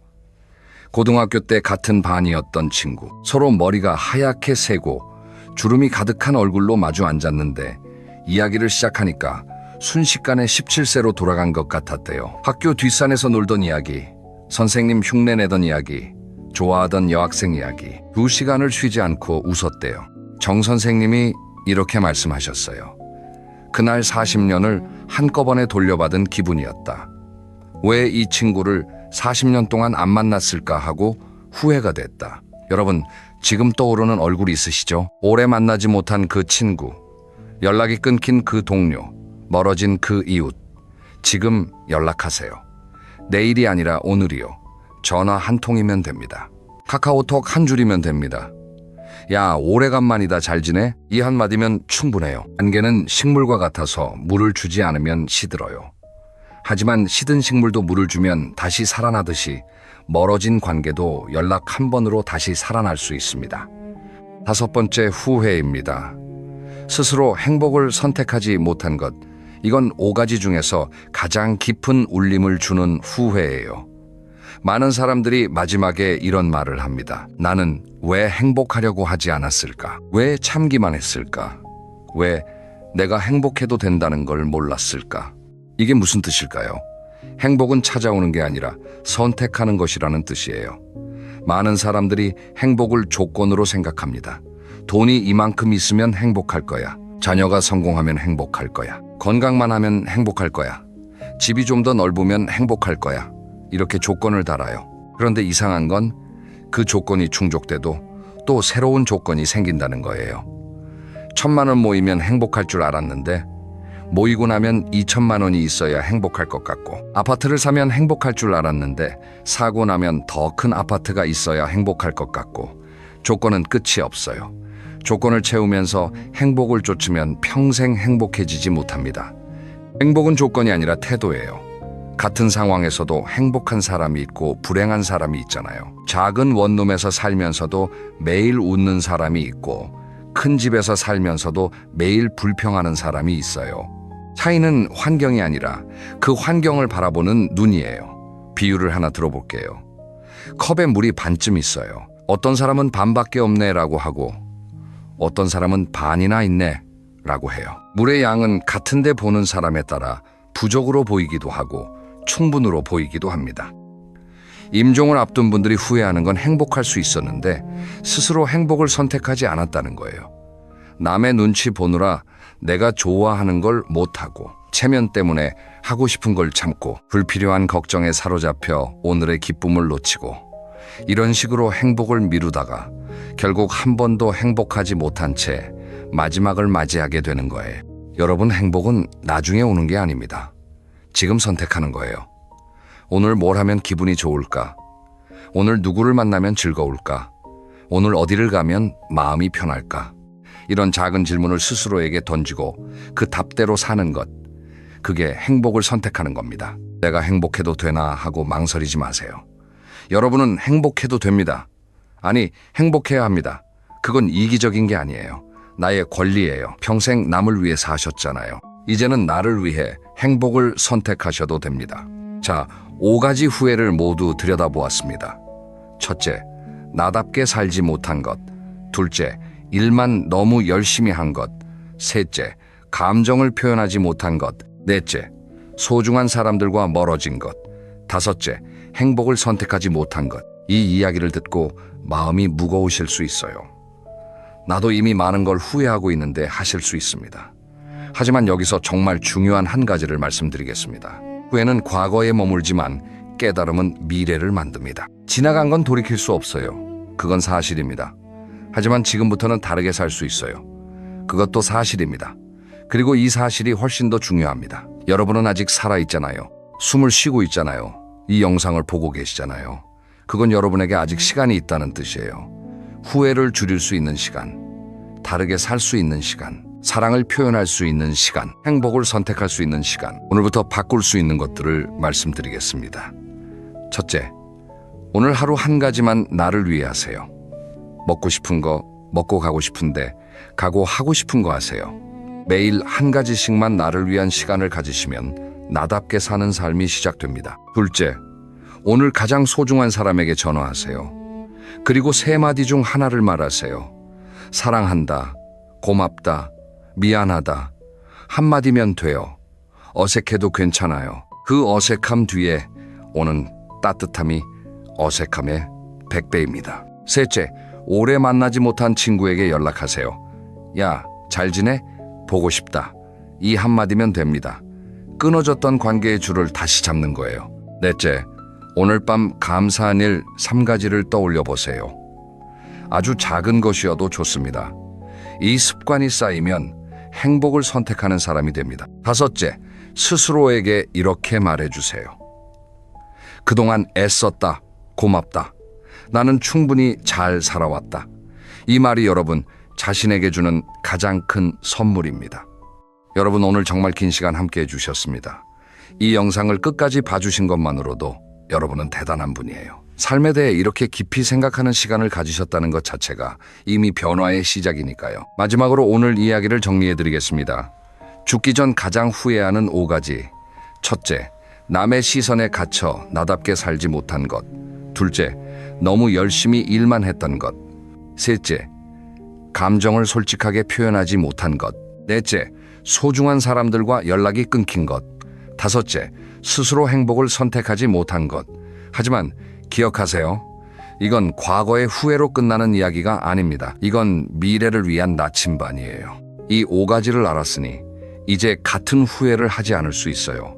고등학교 때 같은 반이었던 친구. 서로 머리가 하얗게 새고 주름이 가득한 얼굴로 마주 앉았는데 이야기를 시작하니까 순식간에 17세로 돌아간 것 같았대요. 학교 뒷산에서 놀던 이야기, 선생님 흉내내던 이야기, 좋아하던 여학생 이야기. 2시간을 쉬지 않고 웃었대요. 정 선생님이 이렇게 말씀하셨어요. 그날 40년을 한꺼번에 돌려받은 기분이었다. 왜 이 친구를 40년 동안 안 만났을까 하고 후회가 됐다. 여러분, 지금 떠오르는 얼굴이 있으시죠? 오래 만나지 못한 그 친구, 연락이 끊긴 그 동료, 멀어진 그 이웃. 지금 연락하세요. 내일이 아니라 오늘이요. 전화 한 통이면 됩니다. 카카오톡 한 줄이면 됩니다. 야, 오래간만이다, 잘 지내? 이 한마디면 충분해요. 안개는 식물과 같아서 물을 주지 않으면 시들어요. 하지만 시든 식물도 물을 주면 다시 살아나듯이 멀어진 관계도 연락 한 번으로 다시 살아날 수 있습니다. 5번째 후회입니다. 스스로 행복을 선택하지 못한 것. 이건 5가지 중에서 가장 깊은 울림을 주는 후회예요. 많은 사람들이 마지막에 이런 말을 합니다. 나는 왜 행복하려고 하지 않았을까? 왜 참기만 했을까? 왜 내가 행복해도 된다는 걸 몰랐을까? 이게 무슨 뜻일까요? 행복은 찾아오는 게 아니라 선택하는 것이라는 뜻이에요. 많은 사람들이 행복을 조건으로 생각합니다. 돈이 이만큼 있으면 행복할 거야. 자녀가 성공하면 행복할 거야. 건강만 하면 행복할 거야. 집이 좀 더 넓으면 행복할 거야. 이렇게 조건을 달아요. 그런데 이상한 건 그 조건이 충족돼도 또 새로운 조건이 생긴다는 거예요. 1,000만 원 모이면 행복할 줄 알았는데 모이고 나면 2,000만 원이 있어야 행복할 것 같고, 아파트를 사면 행복할 줄 알았는데 사고 나면 더 큰 아파트가 있어야 행복할 것 같고, 조건은 끝이 없어요. 조건을 채우면서 행복을 쫓으면 평생 행복해지지 못합니다. 행복은 조건이 아니라 태도예요. 같은 상황에서도 행복한 사람이 있고 불행한 사람이 있잖아요. 작은 원룸에서 살면서도 매일 웃는 사람이 있고, 큰 집에서 살면서도 매일 불평하는 사람이 있어요. 차이는 환경이 아니라 그 환경을 바라보는 눈이에요. 비유를 하나 들어볼게요. 컵에 물이 반쯤 있어요. 어떤 사람은 반밖에 없네라고 하고, 어떤 사람은 반이나 있네라고 해요. 물의 양은 같은데 보는 사람에 따라 부족으로 보이기도 하고 충분으로 보이기도 합니다. 임종을 앞둔 분들이 후회하는 건 행복할 수 있었는데 스스로 행복을 선택하지 않았다는 거예요. 남의 눈치 보느라 내가 좋아하는 걸 못하고, 체면 때문에 하고 싶은 걸 참고, 불필요한 걱정에 사로잡혀 오늘의 기쁨을 놓치고, 이런 식으로 행복을 미루다가 결국 한 번도 행복하지 못한 채 마지막을 맞이하게 되는 거예요. 여러분, 행복은 나중에 오는 게 아닙니다. 지금 선택하는 거예요. 오늘 뭘 하면 기분이 좋을까? 오늘 누구를 만나면 즐거울까? 오늘 어디를 가면 마음이 편할까? 이런 작은 질문을 스스로에게 던지고 그 답대로 사는 것, 그게 행복을 선택하는 겁니다. 내가 행복해도 되나 하고 망설이지 마세요. 여러분은 행복해도 됩니다. 아니, 행복해야 합니다. 그건 이기적인 게 아니에요. 나의 권리예요. 평생 남을 위해 사셨잖아요. 이제는 나를 위해 행복을 선택하셔도 됩니다. 자, 5가지 후회를 모두 들여다보았습니다. 첫째, 나답게 살지 못한 것. 둘째, 일만 너무 열심히 한 것. 셋째, 감정을 표현하지 못한 것. 넷째, 소중한 사람들과 멀어진 것. 다섯째, 행복을 선택하지 못한 것. 이 이야기를 듣고 마음이 무거우실 수 있어요. 나도 이미 많은 걸 후회하고 있는데 하실 수 있습니다. 하지만 여기서 정말 중요한 한 가지를 말씀드리겠습니다. 후회는 과거에 머물지만 깨달음은 미래를 만듭니다. 지나간 건 돌이킬 수 없어요. 그건 사실입니다. 하지만 지금부터는 다르게 살 수 있어요. 그것도 사실입니다. 그리고 이 사실이 훨씬 더 중요합니다. 여러분은 아직 살아있잖아요. 숨을 쉬고 있잖아요. 이 영상을 보고 계시잖아요. 그건 여러분에게 아직 시간이 있다는 뜻이에요. 후회를 줄일 수 있는 시간, 다르게 살 수 있는 시간, 사랑을 표현할 수 있는 시간, 행복을 선택할 수 있는 시간. 오늘부터 바꿀 수 있는 것들을 말씀드리겠습니다. 첫째, 오늘 하루 한 가지만 나를 위해 하세요. 먹고 싶은 거 먹고 가고 싶은데 가고 하고 싶은 거 하세요. 매일 한 가지씩만 나를 위한 시간을 가지시면 나답게 사는 삶이 시작됩니다. 둘째, 오늘 가장 소중한 사람에게 전화하세요. 그리고 3마디 중 하나를 말하세요. 사랑한다, 고맙다, 미안하다. 한마디면 돼요. 어색해도 괜찮아요. 그 어색함 뒤에 오는 따뜻함이 어색함의 100배입니다. 셋째, 오래 만나지 못한 친구에게 연락하세요. 야, 잘 지내? 보고 싶다. 이 한마디면 됩니다. 끊어졌던 관계의 줄을 다시 잡는 거예요. 넷째, 오늘 밤 감사한 일 3가지를 떠올려 보세요. 아주 작은 것이어도 좋습니다. 이 습관이 쌓이면 행복을 선택하는 사람이 됩니다. 다섯째, 스스로에게 이렇게 말해주세요. 그동안 애썼다. 고맙다. 나는 충분히 잘 살아왔다. 이 말이 여러분 자신에게 주는 가장 큰 선물입니다. 여러분, 오늘 정말 긴 시간 함께 해주셨습니다. 이 영상을 끝까지 봐주신 것만으로도 여러분은 대단한 분이에요. 삶에 대해 이렇게 깊이 생각하는 시간을 가지셨다는 것 자체가 이미 변화의 시작이니까요. 마지막으로 오늘 이야기를 정리해드리겠습니다. 죽기 전 가장 후회하는 5가지. 첫째, 남의 시선에 갇혀 나답게 살지 못한 것. 둘째, 너무 열심히 일만 했던 것. 셋째, 감정을 솔직하게 표현하지 못한 것. 넷째, 소중한 사람들과 연락이 끊긴 것. 다섯째, 스스로 행복을 선택하지 못한 것. 하지만 기억하세요. 이건 과거의 후회로 끝나는 이야기가 아닙니다. 이건 미래를 위한 나침반이에요. 이 5가지를 알았으니 이제 같은 후회를 하지 않을 수 있어요.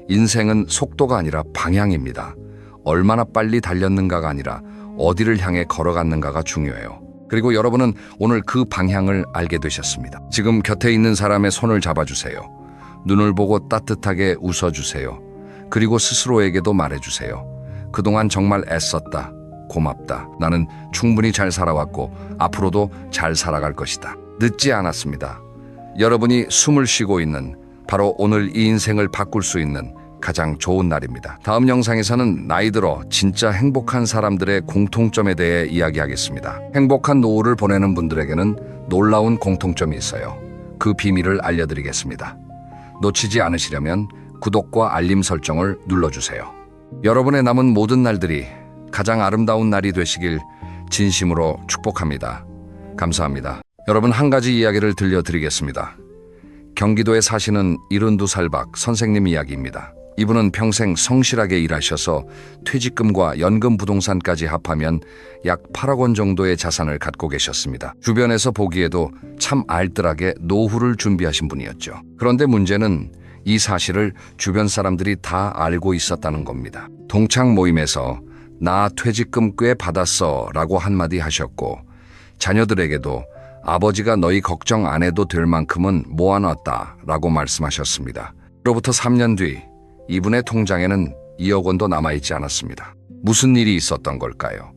인생은 속도가 아니라 방향입니다. 얼마나 빨리 달렸는가가 아니라 어디를 향해 걸어갔는가가 중요해요. 그리고 여러분은 오늘 그 방향을 알게 되셨습니다. 지금 곁에 있는 사람의 손을 잡아주세요. 눈을 보고 따뜻하게 웃어주세요. 그리고 스스로에게도 말해주세요. 그동안 정말 애썼다. 고맙다. 나는 충분히 잘 살아왔고 앞으로도 잘 살아갈 것이다. 늦지 않았습니다. 여러분이 숨을 쉬고 있는 바로 오늘 이 인생을 바꿀 수 있는 가장 좋은 날입니다. 다음 영상에서는 나이 들어 진짜 행복한 사람들의 공통점에 대해 이야기하겠습니다. 행복한 노후를 보내는 분들에게는 놀라운 공통점이 있어요. 그 비밀을 알려드리겠습니다. 놓치지 않으시려면 구독과 알림 설정을 눌러주세요. 여러분의 남은 모든 날들이 가장 아름다운 날이 되시길 진심으로 축복합니다. 감사합니다. 여러분, 한 가지 이야기를 들려드리겠습니다. 경기도에 사시는 72살 박 선생님 이야기입니다. 이분은 평생 성실하게 일하셔서 퇴직금과 연금 부동산까지 합하면 약 8억 원 정도의 자산을 갖고 계셨습니다. 주변에서 보기에도 참 알뜰하게 노후를 준비하신 분이었죠. 그런데 문제는 이 사실을 주변 사람들이 다 알고 있었다는 겁니다. 동창 모임에서 나 퇴직금 꽤 받았어 라고 한마디 하셨고, 자녀들에게도 아버지가 너희 걱정 안 해도 될 만큼은 모아놨다 라고 말씀하셨습니다. 그로부터 3년 뒤 이분의 통장에는 2억 원도 남아있지 않았습니다. 무슨 일이 있었던 걸까요?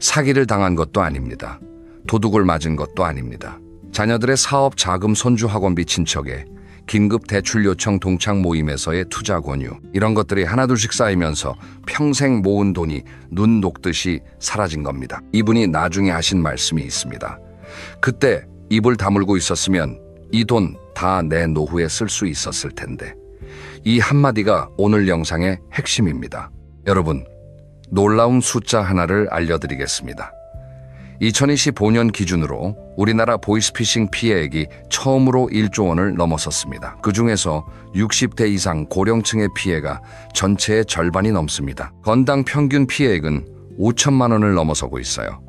사기를 당한 것도 아닙니다. 도둑을 맞은 것도 아닙니다. 자녀들의 사업 자금 손주 학원비 친척에 긴급 대출 요청 동창 모임에서의 투자 권유, 이런 것들이 하나둘씩 쌓이면서 평생 모은 돈이 눈 녹듯이 사라진 겁니다. 이분이 나중에 하신 말씀이 있습니다. 그때 입을 다물고 있었으면 이 돈 다 내 노후에 쓸 수 있었을 텐데. 이 한마디가 오늘 영상의 핵심입니다. 여러분, 놀라운 숫자 하나를 알려드리겠습니다. 2025년 기준으로 우리나라 보이스피싱 피해액이 처음으로 1조 원을 넘어섰습니다. 그중에서 60대 이상 고령층의 피해가 전체의 절반이 넘습니다. 건당 평균 피해액은 5천만 원을 넘어서고 있어요.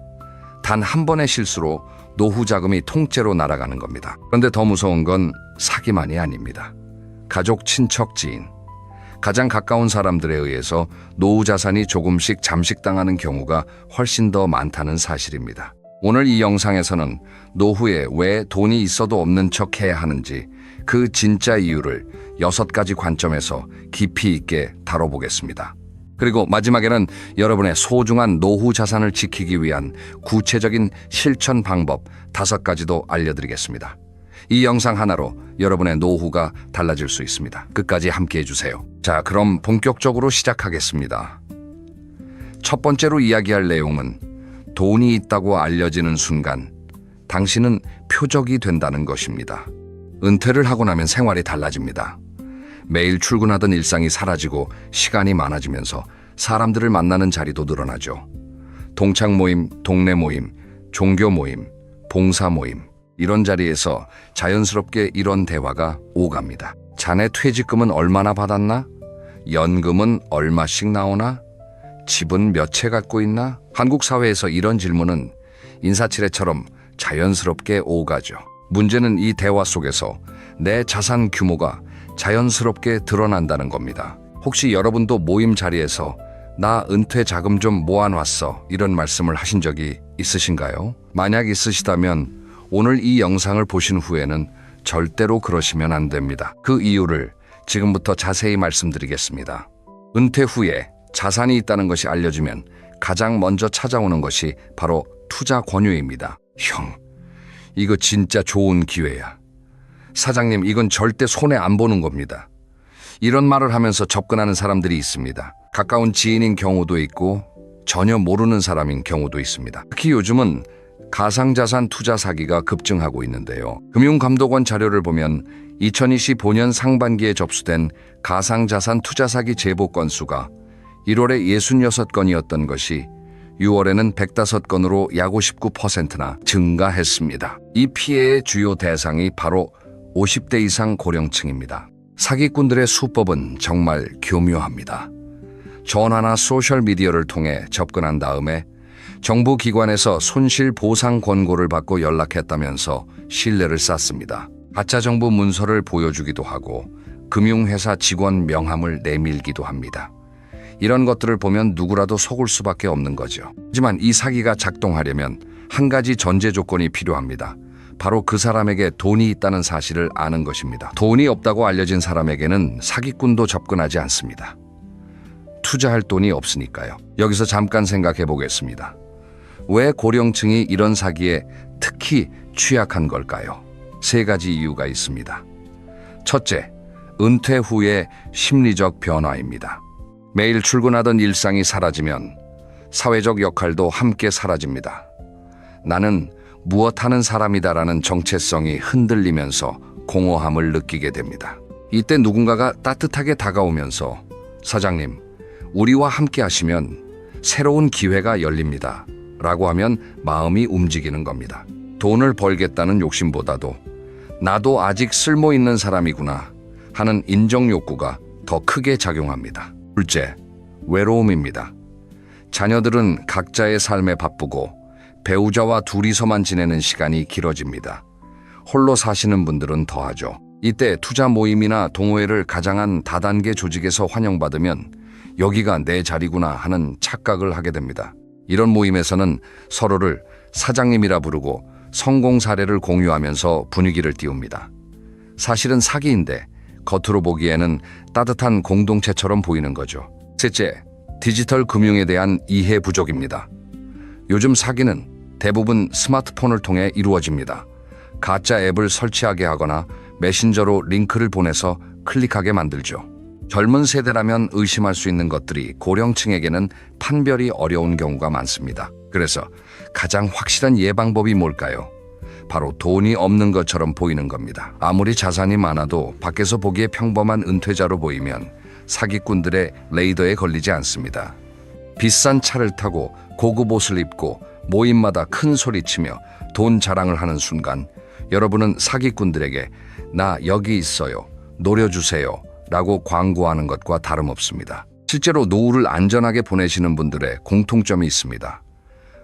단 한 번의 실수로 노후 자금이 통째로 날아가는 겁니다. 그런데 더 무서운 건 사기만이 아닙니다. 가족, 친척, 지인, 가장 가까운 사람들에 의해서 노후 자산이 조금씩 잠식당하는 경우가 훨씬 더 많다는 사실입니다. 오늘 이 영상에서는 노후에 왜 돈이 있어도 없는 척 해야 하는지, 그 진짜 이유를 6가지 관점에서 깊이 있게 다뤄보겠습니다. 그리고 마지막에는 여러분의 소중한 노후 자산을 지키기 위한 구체적인 실천 방법 5가지도 알려드리겠습니다. 이 영상 하나로 여러분의 노후가 달라질 수 있습니다. 끝까지 함께 해주세요. 자, 그럼 본격적으로 시작하겠습니다. 첫 번째로 이야기할 내용은 돈이 있다고 알려지는 순간 당신은 표적이 된다는 것입니다. 은퇴를 하고 나면 생활이 달라집니다. 매일 출근하던 일상이 사라지고 시간이 많아지면서 사람들을 만나는 자리도 늘어나죠. 동창 모임, 동네 모임, 종교 모임, 봉사 모임, 이런 자리에서 자연스럽게 이런 대화가 오갑니다. 자네 퇴직금은 얼마나 받았나? 연금은 얼마씩 나오나? 집은 몇 채 갖고 있나? 한국 사회에서 이런 질문은 인사치레처럼 자연스럽게 오가죠. 문제는 이 대화 속에서 내 자산 규모가 자연스럽게 드러난다는 겁니다. 혹시 여러분도 모임 자리에서 나 은퇴 자금 좀 모아놨어, 이런 말씀을 하신 적이 있으신가요? 만약 있으시다면 오늘 이 영상을 보신 후에는 절대로 그러시면 안 됩니다. 그 이유를 지금부터 자세히 말씀드리겠습니다. 은퇴 후에 자산이 있다는 것이 알려지면 가장 먼저 찾아오는 것이 바로 투자 권유입니다. 형, 이거 진짜 좋은 기회야. 사장님, 이건 절대 손해 안 보는 겁니다. 이런 말을 하면서 접근하는 사람들이 있습니다. 가까운 지인인 경우도 있고 전혀 모르는 사람인 경우도 있습니다. 특히 요즘은 가상자산 투자 사기가 급증하고 있는데요. 금융감독원 자료를 보면 2025년 상반기에 접수된 가상자산 투자 사기 제보 건수가 1월에 66건이었던 것이 6월에는 105건으로 약 59%나 증가했습니다. 이 피해의 주요 대상이 바로 50대 이상 고령층입니다. 사기꾼들의 수법은 정말 교묘합니다. 전화나 소셜미디어를 통해 접근한 다음에 정부 기관에서 손실 보상 권고를 받고 연락했다면서 신뢰를 쌓습니다. 가짜 정부 문서를 보여주기도 하고 금융회사 직원 명함을 내밀기도 합니다. 이런 것들을 보면 누구라도 속을 수밖에 없는 거죠. 하지만 이 사기가 작동하려면 한 가지 전제 조건이 필요합니다. 바로 그 사람에게 돈이 있다는 사실을 아는 것입니다. 돈이 없다고 알려진 사람에게는 사기꾼도 접근하지 않습니다. 투자할 돈이 없으니까요. 여기서 잠깐 생각해 보겠습니다. 왜 고령층이 이런 사기에 특히 취약한 걸까요? 세 가지 이유가 있습니다. 첫째, 은퇴 후의 심리적 변화입니다. 매일 출근하던 일상이 사라지면 사회적 역할도 함께 사라집니다. 나는 무엇하는 사람이다라는 정체성이 흔들리면서 공허함을 느끼게 됩니다. 이때 누군가가 따뜻하게 다가오면서 사장님, 우리와 함께 하시면 새로운 기회가 열립니다. 라고 하면 마음이 움직이는 겁니다. 돈을 벌겠다는 욕심보다도 나도 아직 쓸모 있는 사람이구나 하는 인정 욕구가 더 크게 작용합니다. 둘째, 외로움입니다. 자녀들은 각자의 삶에 바쁘고 배우자와 둘이서만 지내는 시간이 길어집니다. 홀로 사시는 분들은 더하죠. 이때 투자 모임이나 동호회를 가장한 다단계 조직에서 환영받으면 여기가 내 자리구나 하는 착각을 하게 됩니다. 이런 모임에서는 서로를 사장님이라 부르고 성공 사례를 공유하면서 분위기를 띄웁니다. 사실은 사기인데 겉으로 보기에는 따뜻한 공동체처럼 보이는 거죠. 셋째, 디지털 금융에 대한 이해 부족입니다. 요즘 사기는 대부분 스마트폰을 통해 이루어집니다. 가짜 앱을 설치하게 하거나 메신저로 링크를 보내서 클릭하게 만들죠. 젊은 세대라면 의심할 수 있는 것들이 고령층에게는 판별이 어려운 경우가 많습니다. 그래서 가장 확실한 예방법이 뭘까요? 바로 돈이 없는 것처럼 보이는 겁니다. 아무리 자산이 많아도 밖에서 보기에 평범한 은퇴자로 보이면 사기꾼들의 레이더에 걸리지 않습니다. 비싼 차를 타고 고급 옷을 입고 모임마다 큰 소리치며 돈 자랑을 하는 순간 여러분은 사기꾼들에게 나 여기 있어요, 노려주세요 라고 광고하는 것과 다름없습니다. 실제로 노후를 안전하게 보내시는 분들의 공통점이 있습니다.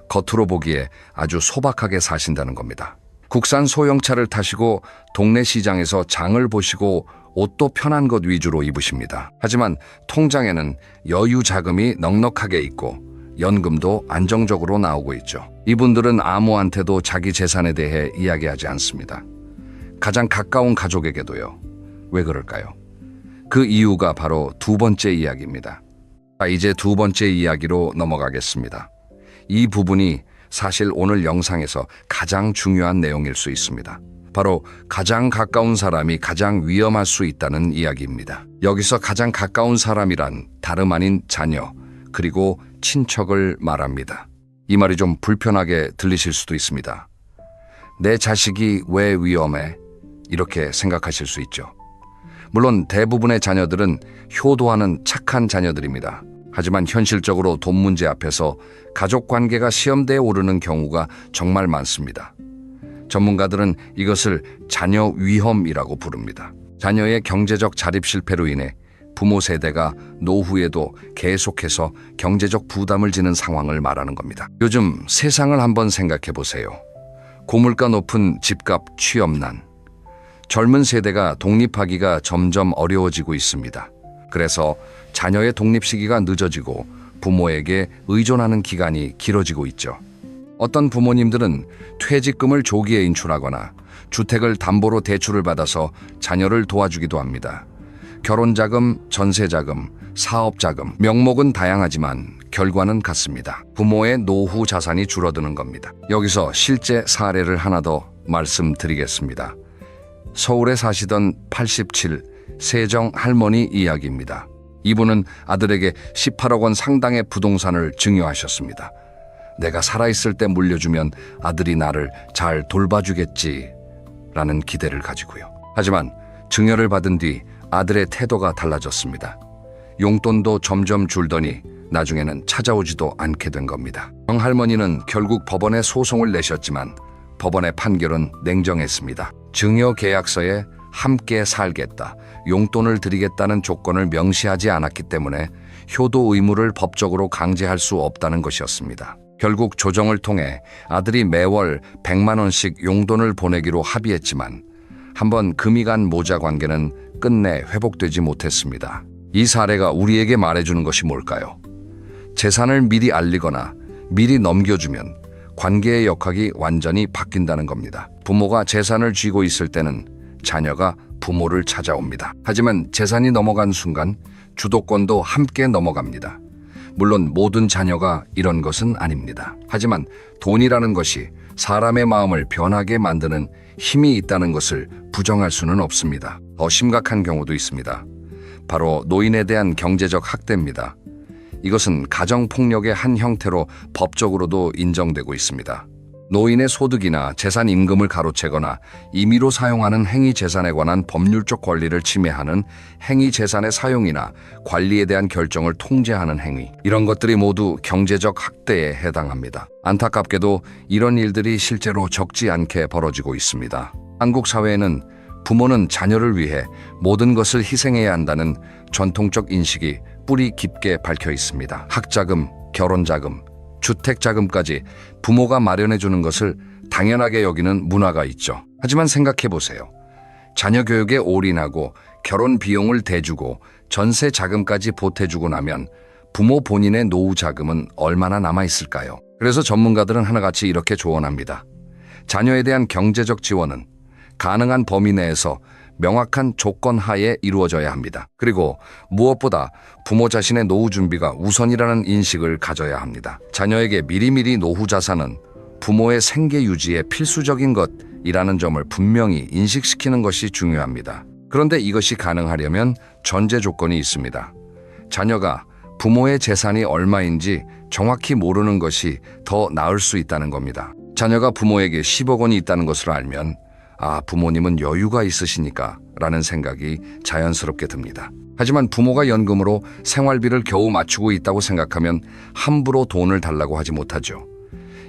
겉으로 보기에 아주 소박하게 사신다는 겁니다. 국산 소형차를 타시고 동네 시장에서 장을 보시고 옷도 편한 것 위주로 입으십니다. 하지만 통장에는 여유 자금이 넉넉하게 있고 연금도 안정적으로 나오고 있죠. 이분들은 아무한테도 자기 재산에 대해 이야기하지 않습니다. 가장 가까운 가족에게도요. 왜 그럴까요? 그 이유가 바로 두 번째 이야기입니다. 이제 두 번째 이야기로 넘어가겠습니다. 이 부분이 사실 오늘 영상에서 가장 중요한 내용일 수 있습니다. 바로 가장 가까운 사람이 가장 위험할 수 있다는 이야기입니다. 여기서 가장 가까운 사람이란 다름 아닌 자녀, 그리고 친척을 말합니다. 이 말이 좀 불편하게 들리실 수도 있습니다. 내 자식이 왜 위험해? 이렇게 생각하실 수 있죠. 물론 대부분의 자녀들은 효도하는 착한 자녀들입니다. 하지만 현실적으로 돈 문제 앞에서 가족 관계가 시험대에 오르는 경우가 정말 많습니다. 전문가들은 이것을 자녀 위험이라고 부릅니다. 자녀의 경제적 자립 실패로 인해 부모 세대가 노후에도 계속해서 경제적 부담을 지는 상황을 말하는 겁니다. 요즘 세상을 한번 생각해 보세요. 고물가 높은 집값, 취업난, 젊은 세대가 독립하기가 점점 어려워지고 있습니다. 그래서 자녀의 독립 시기가 늦어지고 부모에게 의존하는 기간이 길어지고 있죠. 어떤 부모님들은 퇴직금을 조기에 인출하거나 주택을 담보로 대출을 받아서 자녀를 도와주기도 합니다. 결혼자금, 전세자금, 사업자금, 명목은 다양하지만 결과는 같습니다. 부모의 노후 자산이 줄어드는 겁니다. 여기서 실제 사례를 하나 더 말씀드리겠습니다. 서울에 사시던 87 세정 할머니 이야기입니다. 이분은 아들에게 18억 원 상당의 부동산을 증여하셨습니다. 내가 살아있을 때 물려주면 아들이 나를 잘 돌봐주겠지 라는 기대를 가지고요. 하지만 증여를 받은 뒤 아들의 태도가 달라졌습니다. 용돈도 점점 줄더니 나중에는 찾아오지도 않게 된 겁니다. 할머니는 결국 법원에 소송을 내셨지만 법원의 판결은 냉정했습니다. 증여 계약서에 함께 살겠다, 용돈을 드리겠다는 조건을 명시하지 않았기 때문에 효도 의무를 법적으로 강제할 수 없다는 것이었습니다. 결국 조정을 통해 아들이 매월 100만 원씩 용돈을 보내기로 합의했지만 한번 금이 간 모자 관계는 끝내 회복되지 못했습니다. 이 사례가 우리에게 말해주는 것이 뭘까요? 재산을 미리 알리거나 미리 넘겨주면 관계의 역학이 완전히 바뀐다는 겁니다. 부모가 재산을 쥐고 있을 때는 자녀가 부모를 찾아옵니다. 하지만 재산이 넘어간 순간 주도권도 함께 넘어갑니다. 물론 모든 자녀가 이런 것은 아닙니다. 하지만 돈이라는 것이 사람의 마음을 변하게 만드는 힘이 있다는 것을 부정할 수는 없습니다. 더 심각한 경우도 있습니다. 바로 노인에 대한 경제적 학대입니다. 이것은 가정폭력의 한 형태로 법적으로도 인정되고 있습니다. 노인의 소득이나 재산 임금을 가로채거나 임의로 사용하는 행위재산에 관한 법률적 권리를 침해하는 행위재산의 사용이나 관리에 대한 결정을 통제하는 행위, 이런 것들이 모두 경제적 학대에 해당합니다. 안타깝게도 이런 일들이 실제로 적지 않게 벌어지고 있습니다. 한국 사회에는 부모는 자녀를 위해 모든 것을 희생해야 한다는 전통적 인식이 뿌리 깊게 박혀 있습니다. 학자금, 결혼자금, 주택자금까지 부모가 마련해주는 것을 당연하게 여기는 문화가 있죠. 하지만 생각해 보세요. 자녀 교육에 올인하고 결혼 비용을 대주고 전세 자금까지 보태주고 나면 부모 본인의 노후 자금은 얼마나 남아있을까요? 그래서 전문가들은 하나같이 이렇게 조언합니다. 자녀에 대한 경제적 지원은 가능한 범위 내에서 명확한 조건 하에 이루어져야 합니다. 그리고 무엇보다 부모 자신의 노후 준비가 우선이라는 인식을 가져야 합니다. 자녀에게 미리미리 노후 자산은 부모의 생계 유지에 필수적인 것이라는 점을 분명히 인식시키는 것이 중요합니다. 그런데 이것이 가능하려면 전제 조건이 있습니다. 자녀가 부모의 재산이 얼마인지 정확히 모르는 것이 더 나을 수 있다는 겁니다. 자녀가 부모에게 10억 원이 있다는 것을 알면 부모님은 여유가 있으시니까 라는 생각이 자연스럽게 듭니다. 하지만 부모가 연금으로 생활비를 겨우 맞추고 있다고 생각하면 함부로 돈을 달라고 하지 못하죠.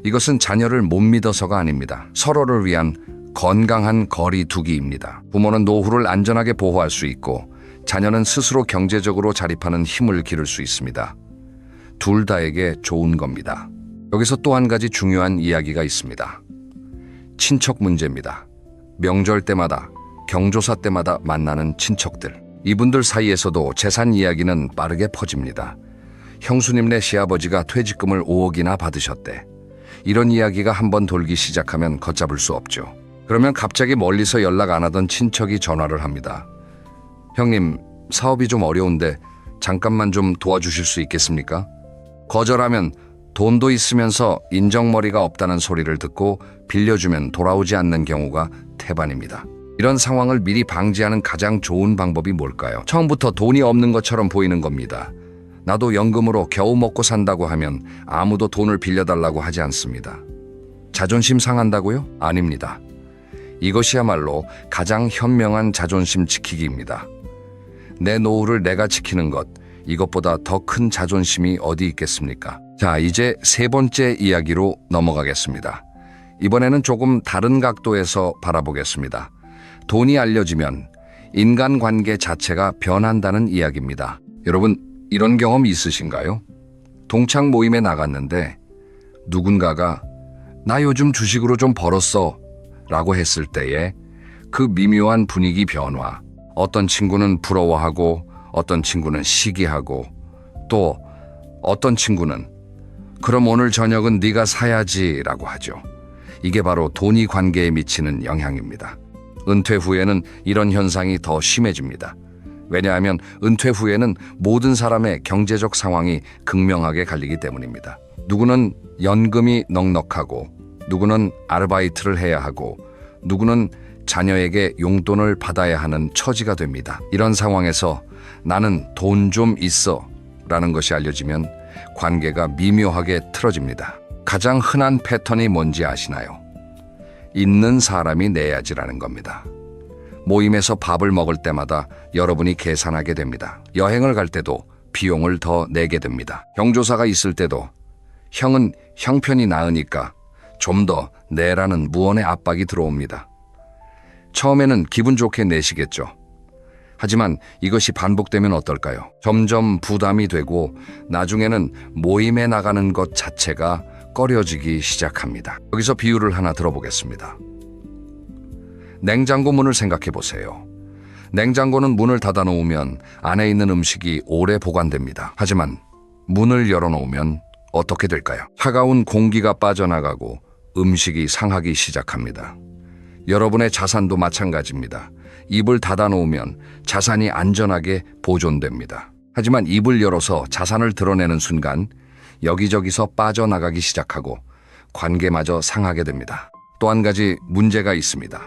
이것은 자녀를 못 믿어서가 아닙니다. 서로를 위한 건강한 거리 두기입니다. 부모는 노후를 안전하게 보호할 수 있고 자녀는 스스로 경제적으로 자립하는 힘을 기를 수 있습니다. 둘 다에게 좋은 겁니다. 여기서 또 한 가지 중요한 이야기가 있습니다. 친척 문제입니다. 명절 때마다, 경조사 때마다 만나는 친척들. 이분들 사이에서도 재산 이야기는 빠르게 퍼집니다. 형수님네 시아버지가 퇴직금을 5억이나 받으셨대. 이런 이야기가 한번 돌기 시작하면 걷잡을 수 없죠. 그러면 갑자기 멀리서 연락 안 하던 친척이 전화를 합니다. 형님, 사업이 좀 어려운데 잠깐만 좀 도와주실 수 있겠습니까? 거절하면 돈도 있으면서 인정머리가 없다는 소리를 듣고 빌려주면 돌아오지 않는 경우가 태반입니다. 이런 상황을 미리 방지하는 가장 좋은 방법이 뭘까요? 처음부터 돈이 없는 것처럼 보이는 겁니다. 나도 연금으로 겨우 먹고 산다고 하면 아무도 돈을 빌려달라고 하지 않습니다. 자존심 상한다고요? 아닙니다. 이것이야말로 가장 현명한 자존심 지키기입니다. 내 노후를 내가 지키는 것, 이것보다 더 큰 자존심이 어디 있겠습니까? 자, 이제 세 번째 이야기로 넘어가겠습니다. 이번에는 조금 다른 각도에서 바라보겠습니다. 돈이 알려지면 인간관계 자체가 변한다는 이야기입니다. 여러분, 이런 경험 있으신가요? 동창 모임에 나갔는데 누군가가 나 요즘 주식으로 좀 벌었어 라고 했을 때에 그 미묘한 분위기 변화, 어떤 친구는 부러워하고 어떤 친구는 시기하고 또 어떤 친구는 그럼 오늘 저녁은 네가 사야지 라고 하죠. 이게 바로 돈이 관계에 미치는 영향입니다. 은퇴 후에는 이런 현상이 더 심해집니다. 왜냐하면 은퇴 후에는 모든 사람의 경제적 상황이 극명하게 갈리기 때문입니다. 누구는 연금이 넉넉하고 누구는 아르바이트를 해야 하고 누구는 자녀에게 용돈을 받아야 하는 처지가 됩니다. 이런 상황에서 나는 돈 좀 있어 라는 것이 알려지면 관계가 미묘하게 틀어집니다. 가장 흔한 패턴이 뭔지 아시나요? 있는 사람이 내야지라는 겁니다. 모임에서 밥을 먹을 때마다 여러분이 계산하게 됩니다. 여행을 갈 때도 비용을 더 내게 됩니다. 경조사가 있을 때도 형은 형편이 나으니까 좀 더 내라는 무언의 압박이 들어옵니다. 처음에는 기분 좋게 내시겠죠. 하지만 이것이 반복되면 어떨까요? 점점 부담이 되고 나중에는 모임에 나가는 것 자체가 꺼려지기 시작합니다. 여기서 비유를 하나 들어보겠습니다. 냉장고 문을 생각해 보세요. 냉장고는 문을 닫아 놓으면 안에 있는 음식이 오래 보관됩니다. 하지만 문을 열어 놓으면 어떻게 될까요? 차가운 공기가 빠져나가고 음식이 상하기 시작합니다. 여러분의 자산도 마찬가지입니다. 입을 닫아 놓으면 자산이 안전하게 보존됩니다. 하지만 입을 열어서 자산을 드러내는 순간 여기저기서 빠져나가기 시작하고 관계마저 상하게 됩니다. 또 한 가지 문제가 있습니다.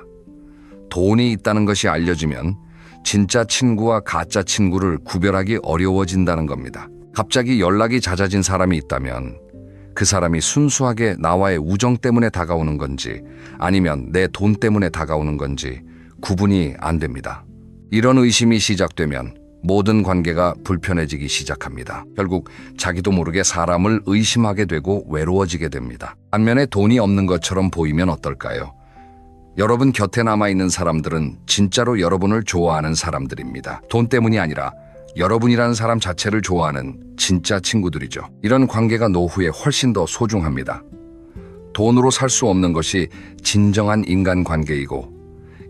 돈이 있다는 것이 알려지면 진짜 친구와 가짜 친구를 구별하기 어려워진다는 겁니다. 갑자기 연락이 잦아진 사람이 있다면 그 사람이 순수하게 나와의 우정 때문에 다가오는 건지 아니면 내 돈 때문에 다가오는 건지 구분이 안 됩니다. 이런 의심이 시작되면 모든 관계가 불편해지기 시작합니다. 결국 자기도 모르게 사람을 의심하게 되고 외로워지게 됩니다. 반면에 돈이 없는 것처럼 보이면 어떨까요? 여러분 곁에 남아있는 사람들은 진짜로 여러분을 좋아하는 사람들입니다. 돈 때문이 아니라 여러분이라는 사람 자체를 좋아하는 진짜 친구들이죠. 이런 관계가 노후에 훨씬 더 소중합니다. 돈으로 살 수 없는 것이 진정한 인간관계이고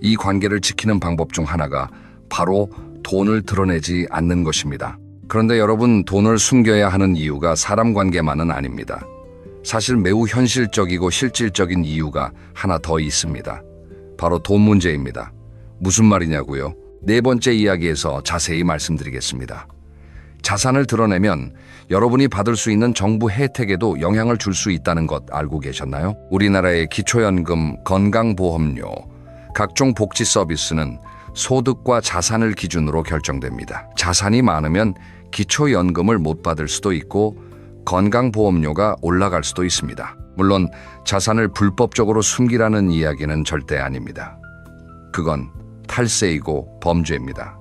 이 관계를 지키는 방법 중 하나가 바로 돈을 드러내지 않는 것입니다. 그런데 여러분, 돈을 숨겨야 하는 이유가 사람 관계만은 아닙니다. 사실 매우 현실적이고 실질적인 이유가 하나 더 있습니다. 바로 돈 문제입니다. 무슨 말이냐고요? 네 번째 이야기에서 자세히 말씀드리겠습니다. 자산을 드러내면 여러분이 받을 수 있는 정부 혜택에도 영향을 줄 수 있다는 것 알고 계셨나요? 우리나라의 기초연금, 건강보험료, 각종 복지 서비스는 소득과 자산을 기준으로 결정됩니다. 자산이 많으면 기초연금을 못 받을 수도 있고 건강보험료가 올라갈 수도 있습니다. 물론 자산을 불법적으로 숨기라는 이야기는 절대 아닙니다. 그건 탈세이고 범죄입니다.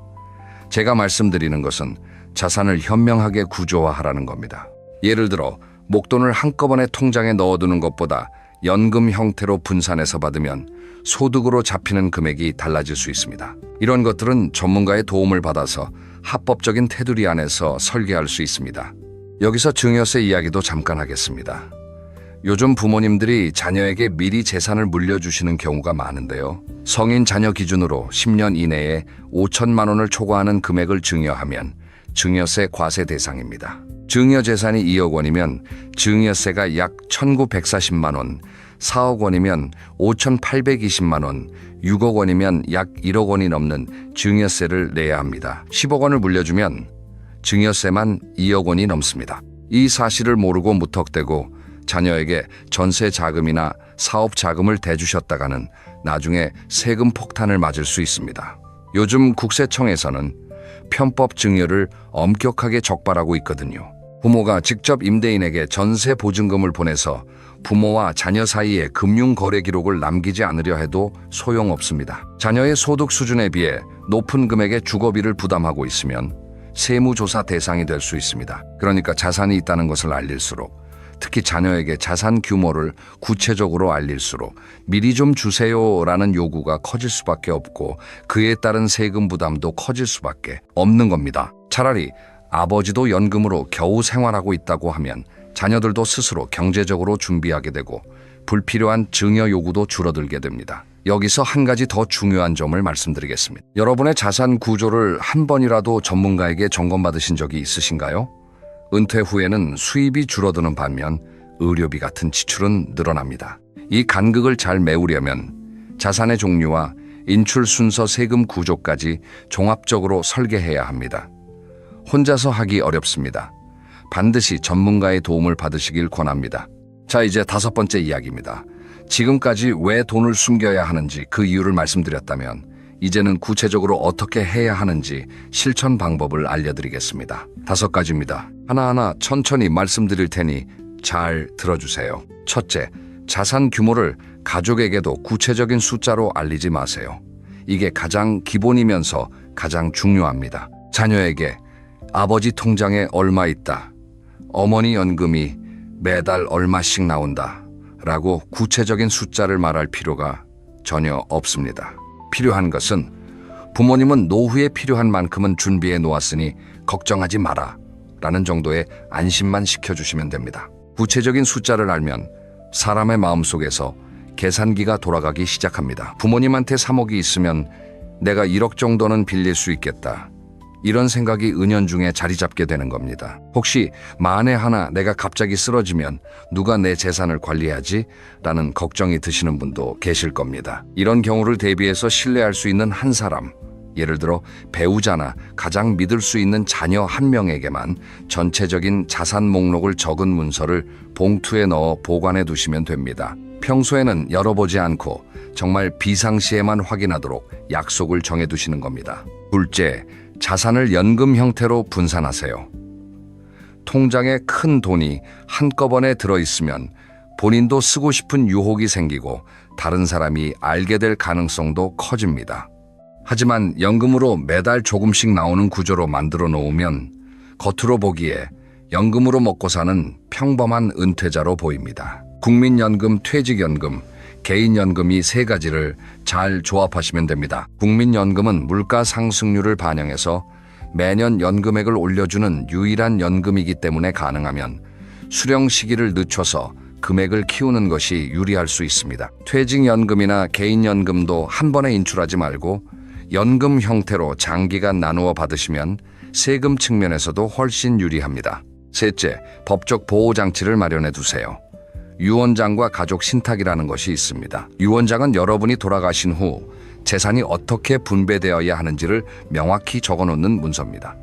제가 말씀드리는 것은 자산을 현명하게 구조화하라는 겁니다. 예를 들어 목돈을 한꺼번에 통장에 넣어두는 것보다 연금 형태로 분산해서 받으면 소득으로 잡히는 금액이 달라질 수 있습니다. 이런 것들은 전문가의 도움을 받아서 합법적인 테두리 안에서 설계할 수 있습니다. 여기서 증여세 이야기도 잠깐 하겠습니다. 요즘 부모님들이 자녀에게 미리 재산을 물려주시는 경우가 많은데요. 성인 자녀 기준으로 10년 이내에 5천만 원을 초과하는 금액을 증여하면 증여세 과세 대상입니다. 증여 재산이 2억 원이면 증여세가 약 1,940만 원, 4억 원이면 5,820만 원, 6억 원이면 약 1억 원이 넘는 증여세를 내야 합니다. 10억 원을 물려주면 증여세만 2억 원이 넘습니다. 이 사실을 모르고 무턱대고 자녀에게 전세 자금이나 사업 자금을 대주셨다가는 나중에 세금 폭탄을 맞을 수 있습니다. 요즘 국세청에서는 편법 증여를 엄격하게 적발하고 있거든요. 부모가 직접 임대인에게 전세 보증금을 보내서 부모와 자녀 사이에 금융거래 기록을 남기지 않으려 해도 소용없습니다. 자녀의 소득 수준에 비해 높은 금액의 주거비를 부담하고 있으면 세무조사 대상이 될 수 있습니다. 그러니까 자산이 있다는 것을 알릴수록, 특히 자녀에게 자산 규모를 구체적으로 알릴수록 미리 좀 주세요라는 요구가 커질 수밖에 없고 그에 따른 세금 부담도 커질 수밖에 없는 겁니다. 차라리 아버지도 연금으로 겨우 생활하고 있다고 하면 자녀들도 스스로 경제적으로 준비하게 되고 불필요한 증여 요구도 줄어들게 됩니다. 여기서 한 가지 더 중요한 점을 말씀드리겠습니다. 여러분의 자산 구조를 한 번이라도 전문가에게 점검받으신 적이 있으신가요? 은퇴 후에는 수입이 줄어드는 반면 의료비 같은 지출은 늘어납니다. 이 간극을 잘 메우려면 자산의 종류와 인출 순서, 세금 구조까지 종합적으로 설계해야 합니다. 혼자서 하기 어렵습니다. 반드시 전문가의 도움을 받으시길 권합니다. 자, 이제 5번째 이야기입니다. 지금까지 왜 돈을 숨겨야 하는지 그 이유를 말씀드렸다면 이제는 구체적으로 어떻게 해야 하는지 실천 방법을 알려드리겠습니다. 5가지입니다. 하나하나 천천히 말씀드릴 테니 잘 들어주세요. 첫째, 자산 규모를 가족에게도 구체적인 숫자로 알리지 마세요. 이게 가장 기본이면서 가장 중요합니다. 자녀에게 아버지 통장에 얼마 있다, 어머니 연금이 매달 얼마씩 나온다 라고 구체적인 숫자를 말할 필요가 전혀 없습니다. 필요한 것은 부모님은 노후에 필요한 만큼은 준비해 놓았으니 걱정하지 마라 라는 정도의 안심만 시켜주시면 됩니다. 구체적인 숫자를 알면 사람의 마음속에서 계산기가 돌아가기 시작합니다. 부모님한테 3억이 있으면 내가 1억 정도는 빌릴 수 있겠다. 이런 생각이 은연중에 자리 잡게 되는 겁니다. 혹시 만에 하나 내가 갑자기 쓰러지면 누가 내 재산을 관리하지? 라는 걱정이 드시는 분도 계실 겁니다. 이런 경우를 대비해서 신뢰할 수 있는 한 사람, 예를 들어 배우자나 가장 믿을 수 있는 자녀 한 명에게만 전체적인 자산 목록을 적은 문서를 봉투에 넣어 보관해 두시면 됩니다. 평소에는 열어보지 않고 정말 비상시에만 확인하도록 약속을 정해 두시는 겁니다. 둘째, 자산을 연금 형태로 분산하세요. 통장에 큰 돈이 한꺼번에 들어있으면 본인도 쓰고 싶은 유혹이 생기고 다른 사람이 알게 될 가능성도 커집니다. 하지만 연금으로 매달 조금씩 나오는 구조로 만들어 놓으면 겉으로 보기에 연금으로 먹고 사는 평범한 은퇴자로 보입니다. 국민연금, 퇴직연금, 개인연금이 세 가지를 잘 조합하시면 됩니다. 국민연금은 물가 상승률을 반영해서 매년 연금액을 올려주는 유일한 연금이기 때문에 가능하면 수령 시기를 늦춰서 금액을 키우는 것이 유리할 수 있습니다. 퇴직연금이나 개인연금도 한 번에 인출하지 말고 연금 형태로 장기간 나누어 받으시면 세금 측면에서도 훨씬 유리합니다. 셋째, 법적 보호장치를 마련해 두세요. 유언장과 가족 신탁이라는 것이 있습니다. 유언장은 여러분이 돌아가신 후 재산이 어떻게 분배되어야 하는지를 명확히 적어놓는 문서입니다.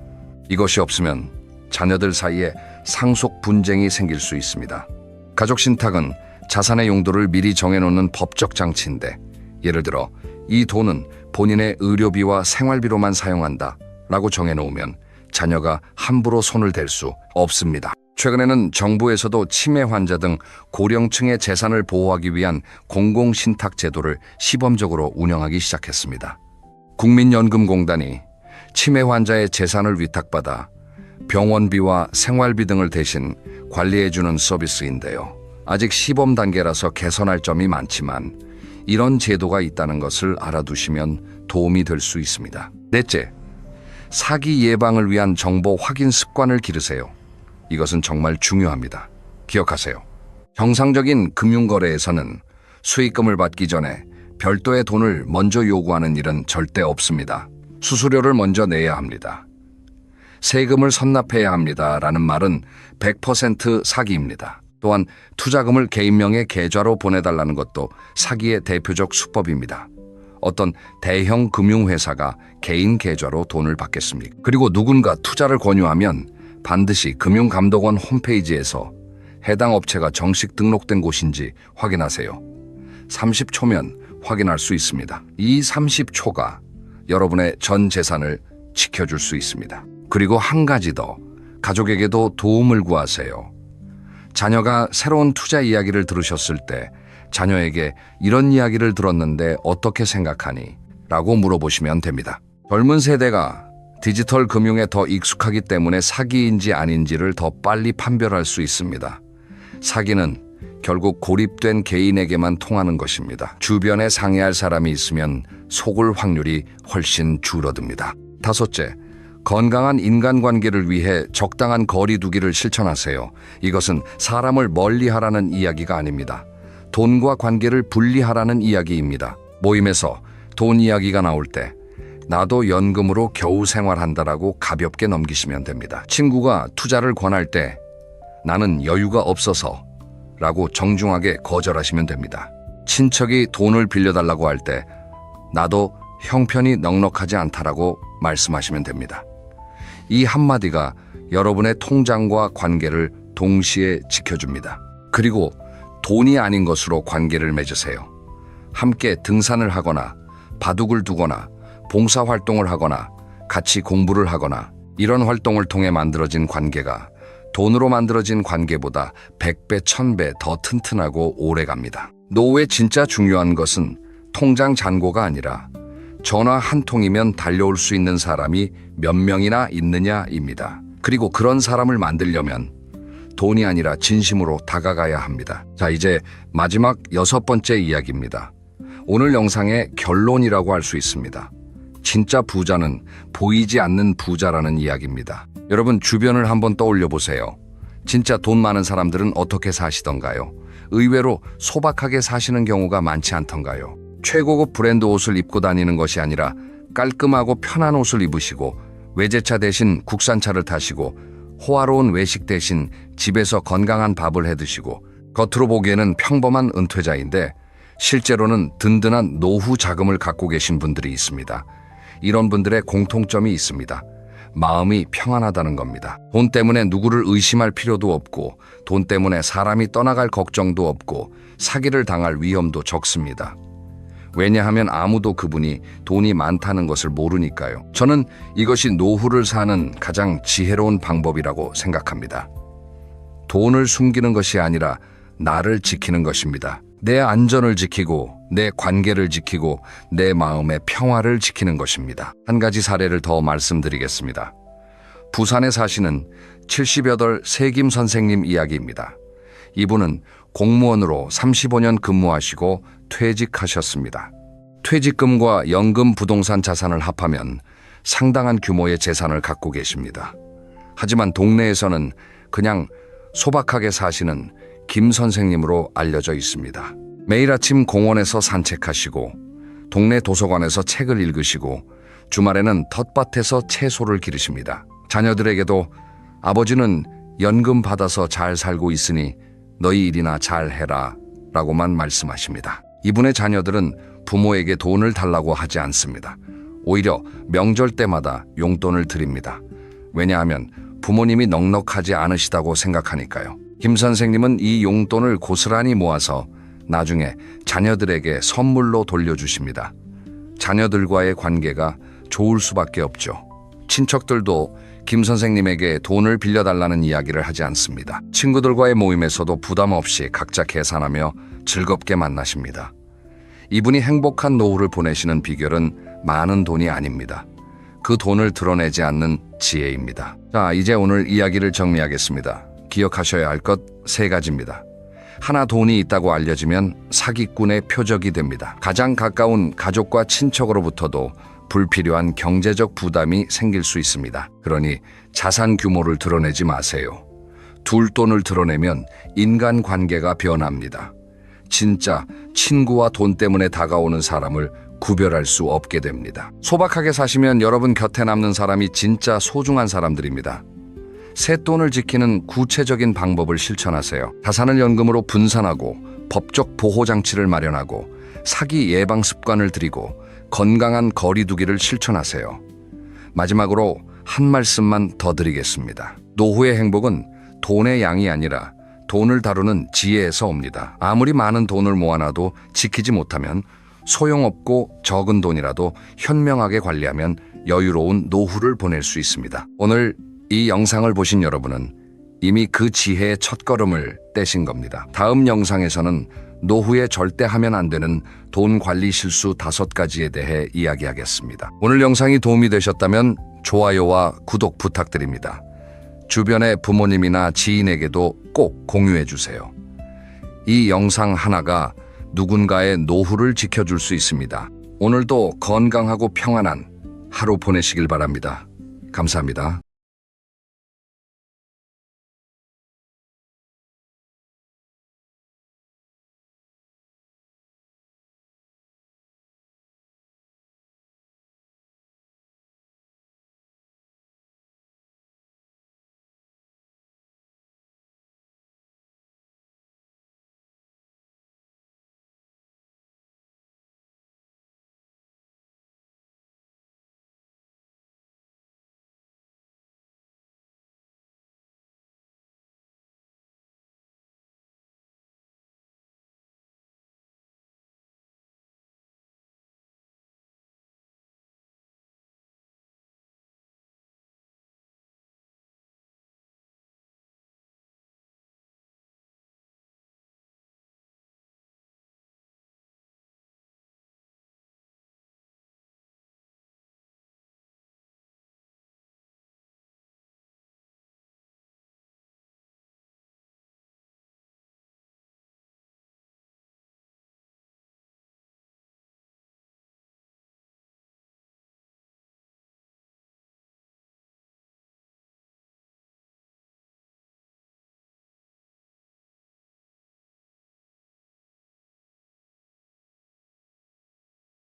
이것이 없으면 자녀들 사이에 상속 분쟁이 생길 수 있습니다. 가족 신탁은 자산의 용도를 미리 정해놓는 법적 장치인데, 예를 들어 이 돈은 본인의 의료비와 생활비로만 사용한다 라고 정해놓으면 자녀가 함부로 손을 댈 수 없습니다. 최근에는 정부에서도 치매 환자 등 고령층의 재산을 보호하기 위한 공공신탁 제도를 시범적으로 운영하기 시작했습니다. 국민연금공단이 치매 환자의 재산을 위탁받아 병원비와 생활비 등을 대신 관리해주는 서비스인데요. 아직 시범 단계라서 개선할 점이 많지만 이런 제도가 있다는 것을 알아두시면 도움이 될 수 있습니다. 넷째, 사기 예방을 위한 정보 확인 습관을 기르세요. 이것은 정말 중요합니다. 기억하세요. 정상적인 금융거래에서는 수익금을 받기 전에 별도의 돈을 먼저 요구하는 일은 절대 없습니다. 수수료를 먼저 내야 합니다. 세금을 선납해야 합니다. 라는 말은 100% 사기입니다. 또한 투자금을 개인명의 계좌로 보내달라는 것도 사기의 대표적 수법입니다. 어떤 대형 금융회사가 개인 계좌로 돈을 받겠습니까? 그리고 누군가 투자를 권유하면 반드시 금융감독원 홈페이지에서 해당 업체가 정식 등록된 곳인지 확인하세요. 30초면 확인할 수 있습니다. 이 30초가 여러분의 전 재산을 지켜줄 수 있습니다. 그리고 한 가지 더, 가족에게도 도움을 구하세요. 자녀가 새로운 투자 이야기를 들으셨을 때 자녀에게 이런 이야기를 들었는데 어떻게 생각하니? 라고 물어보시면 됩니다. 젊은 세대가 디지털 금융에 더 익숙하기 때문에 사기인지 아닌지를 더 빨리 판별할 수 있습니다. 사기는 결국 고립된 개인에게만 통하는 것입니다. 주변에 상의할 사람이 있으면 속을 확률이 훨씬 줄어듭니다. 다섯째, 건강한 인간관계를 위해 적당한 거리 두기를 실천하세요. 이것은 사람을 멀리하라는 이야기가 아닙니다. 돈과 관계를 분리하라는 이야기입니다. 모임에서 돈 이야기가 나올 때 나도 연금으로 겨우 생활한다라고 가볍게 넘기시면 됩니다. 친구가 투자를 권할 때 나는 여유가 없어서 라고 정중하게 거절하시면 됩니다. 친척이 돈을 빌려달라고 할 때 나도 형편이 넉넉하지 않다라고 말씀하시면 됩니다. 이 한마디가 여러분의 통장과 관계를 동시에 지켜줍니다. 그리고 돈이 아닌 것으로 관계를 맺으세요. 함께 등산을 하거나 바둑을 두거나 봉사활동을 하거나 같이 공부를 하거나 이런 활동을 통해 만들어진 관계가 돈으로 만들어진 관계보다 100배, 1000배 더 튼튼하고 오래갑니다. 노후에 진짜 중요한 것은 통장 잔고가 아니라 전화 한 통이면 달려올 수 있는 사람이 몇 명이나 있느냐입니다. 그리고 그런 사람을 만들려면 돈이 아니라 진심으로 다가가야 합니다. 자, 이제 마지막 6번째 이야기입니다. 오늘 영상의 결론이라고 할 수 있습니다. 진짜 부자는 보이지 않는 부자라는 이야기입니다. 여러분, 주변을 한번 떠올려 보세요. 진짜 돈 많은 사람들은 어떻게 사시던가요? 의외로 소박하게 사시는 경우가 많지 않던가요? 최고급 브랜드 옷을 입고 다니는 것이 아니라 깔끔하고 편한 옷을 입으시고 외제차 대신 국산차를 타시고 호화로운 외식 대신 집에서 건강한 밥을 해 드시고 겉으로 보기에는 평범한 은퇴자인데 실제로는 든든한 노후 자금을 갖고 계신 분들이 있습니다. 이런 분들의 공통점이 있습니다. 마음이 평안하다는 겁니다. 돈 때문에 누구를 의심할 필요도 없고 돈 때문에 사람이 떠나갈 걱정도 없고 사기를 당할 위험도 적습니다. 왜냐하면 아무도 그분이 돈이 많다는 것을 모르니까요. 저는 이것이 노후를 사는 가장 지혜로운 방법이라고 생각합니다. 돈을 숨기는 것이 아니라 나를 지키는 것입니다. 내 안전을 지키고 내 관계를 지키고 내 마음의 평화를 지키는 것입니다. 한 가지 사례를 더 말씀드리겠습니다. 부산에 사시는 70여덟 세김 선생님 이야기입니다. 이분은 공무원으로 35년 근무하시고 퇴직하셨습니다. 퇴직금과 연금 부동산 자산을 합하면 상당한 규모의 재산을 갖고 계십니다. 하지만 동네에서는 그냥 소박하게 사시는 김 선생님으로 알려져 있습니다. 매일 아침 공원에서 산책하시고 동네 도서관에서 책을 읽으시고 주말에는 텃밭에서 채소를 기르십니다. 자녀들에게도 아버지는 연금 받아서 잘 살고 있으니 너희 일이나 잘 해라 라고만 말씀하십니다. 이분의 자녀들은 부모에게 돈을 달라고 하지 않습니다. 오히려 명절 때마다 용돈을 드립니다. 왜냐하면 부모님이 넉넉하지 않으시다고 생각하니까요. 김 선생님은 이 용돈을 고스란히 모아서 나중에 자녀들에게 선물로 돌려주십니다. 자녀들과의 관계가 좋을 수밖에 없죠. 친척들도 김 선생님에게 돈을 빌려달라는 이야기를 하지 않습니다. 친구들과의 모임에서도 부담 없이 각자 계산하며 즐겁게 만나십니다. 이분이 행복한 노후를 보내시는 비결은 많은 돈이 아닙니다. 그 돈을 드러내지 않는 지혜입니다. 자, 이제 오늘 이야기를 정리하겠습니다. 기억하셔야 할 것 3가지입니다. 하나, 돈이 있다고 알려지면 사기꾼의 표적이 됩니다. 가장 가까운 가족과 친척으로부터도 불필요한 경제적 부담이 생길 수 있습니다. 그러니 자산 규모를 드러내지 마세요. 둘, 돈을 드러내면 인간관계가 변합니다. 진짜 친구와 돈 때문에 다가오는 사람을 구별할 수 없게 됩니다. 소박하게 사시면 여러분 곁에 남는 사람이 진짜 소중한 사람들입니다. 쇳돈을 지키는 구체적인 방법을 실천하세요. 자산을 연금으로 분산하고 법적 보호장치를 마련하고 사기 예방 습관을 들이고 건강한 거리두기를 실천하세요. 마지막으로 한 말씀만 더 드리겠습니다. 노후의 행복은 돈의 양이 아니라 돈을 다루는 지혜에서 옵니다. 아무리 많은 돈을 모아놔도 지키지 못하면 소용없고 적은 돈이라도 현명하게 관리하면 여유로운 노후를 보낼 수 있습니다. 오늘 이 영상을 보신 여러분은 이미 그 지혜의 첫걸음을 떼신 겁니다. 다음 영상에서는 노후에 절대 하면 안 되는 돈 관리 실수 5가지에 대해 이야기하겠습니다. 오늘 영상이 도움이 되셨다면 좋아요와 구독 부탁드립니다. 주변의 부모님이나 지인에게도 꼭 공유해 주세요. 이 영상 하나가 누군가의 노후를 지켜줄 수 있습니다. 오늘도 건강하고 평안한 하루 보내시길 바랍니다. 감사합니다.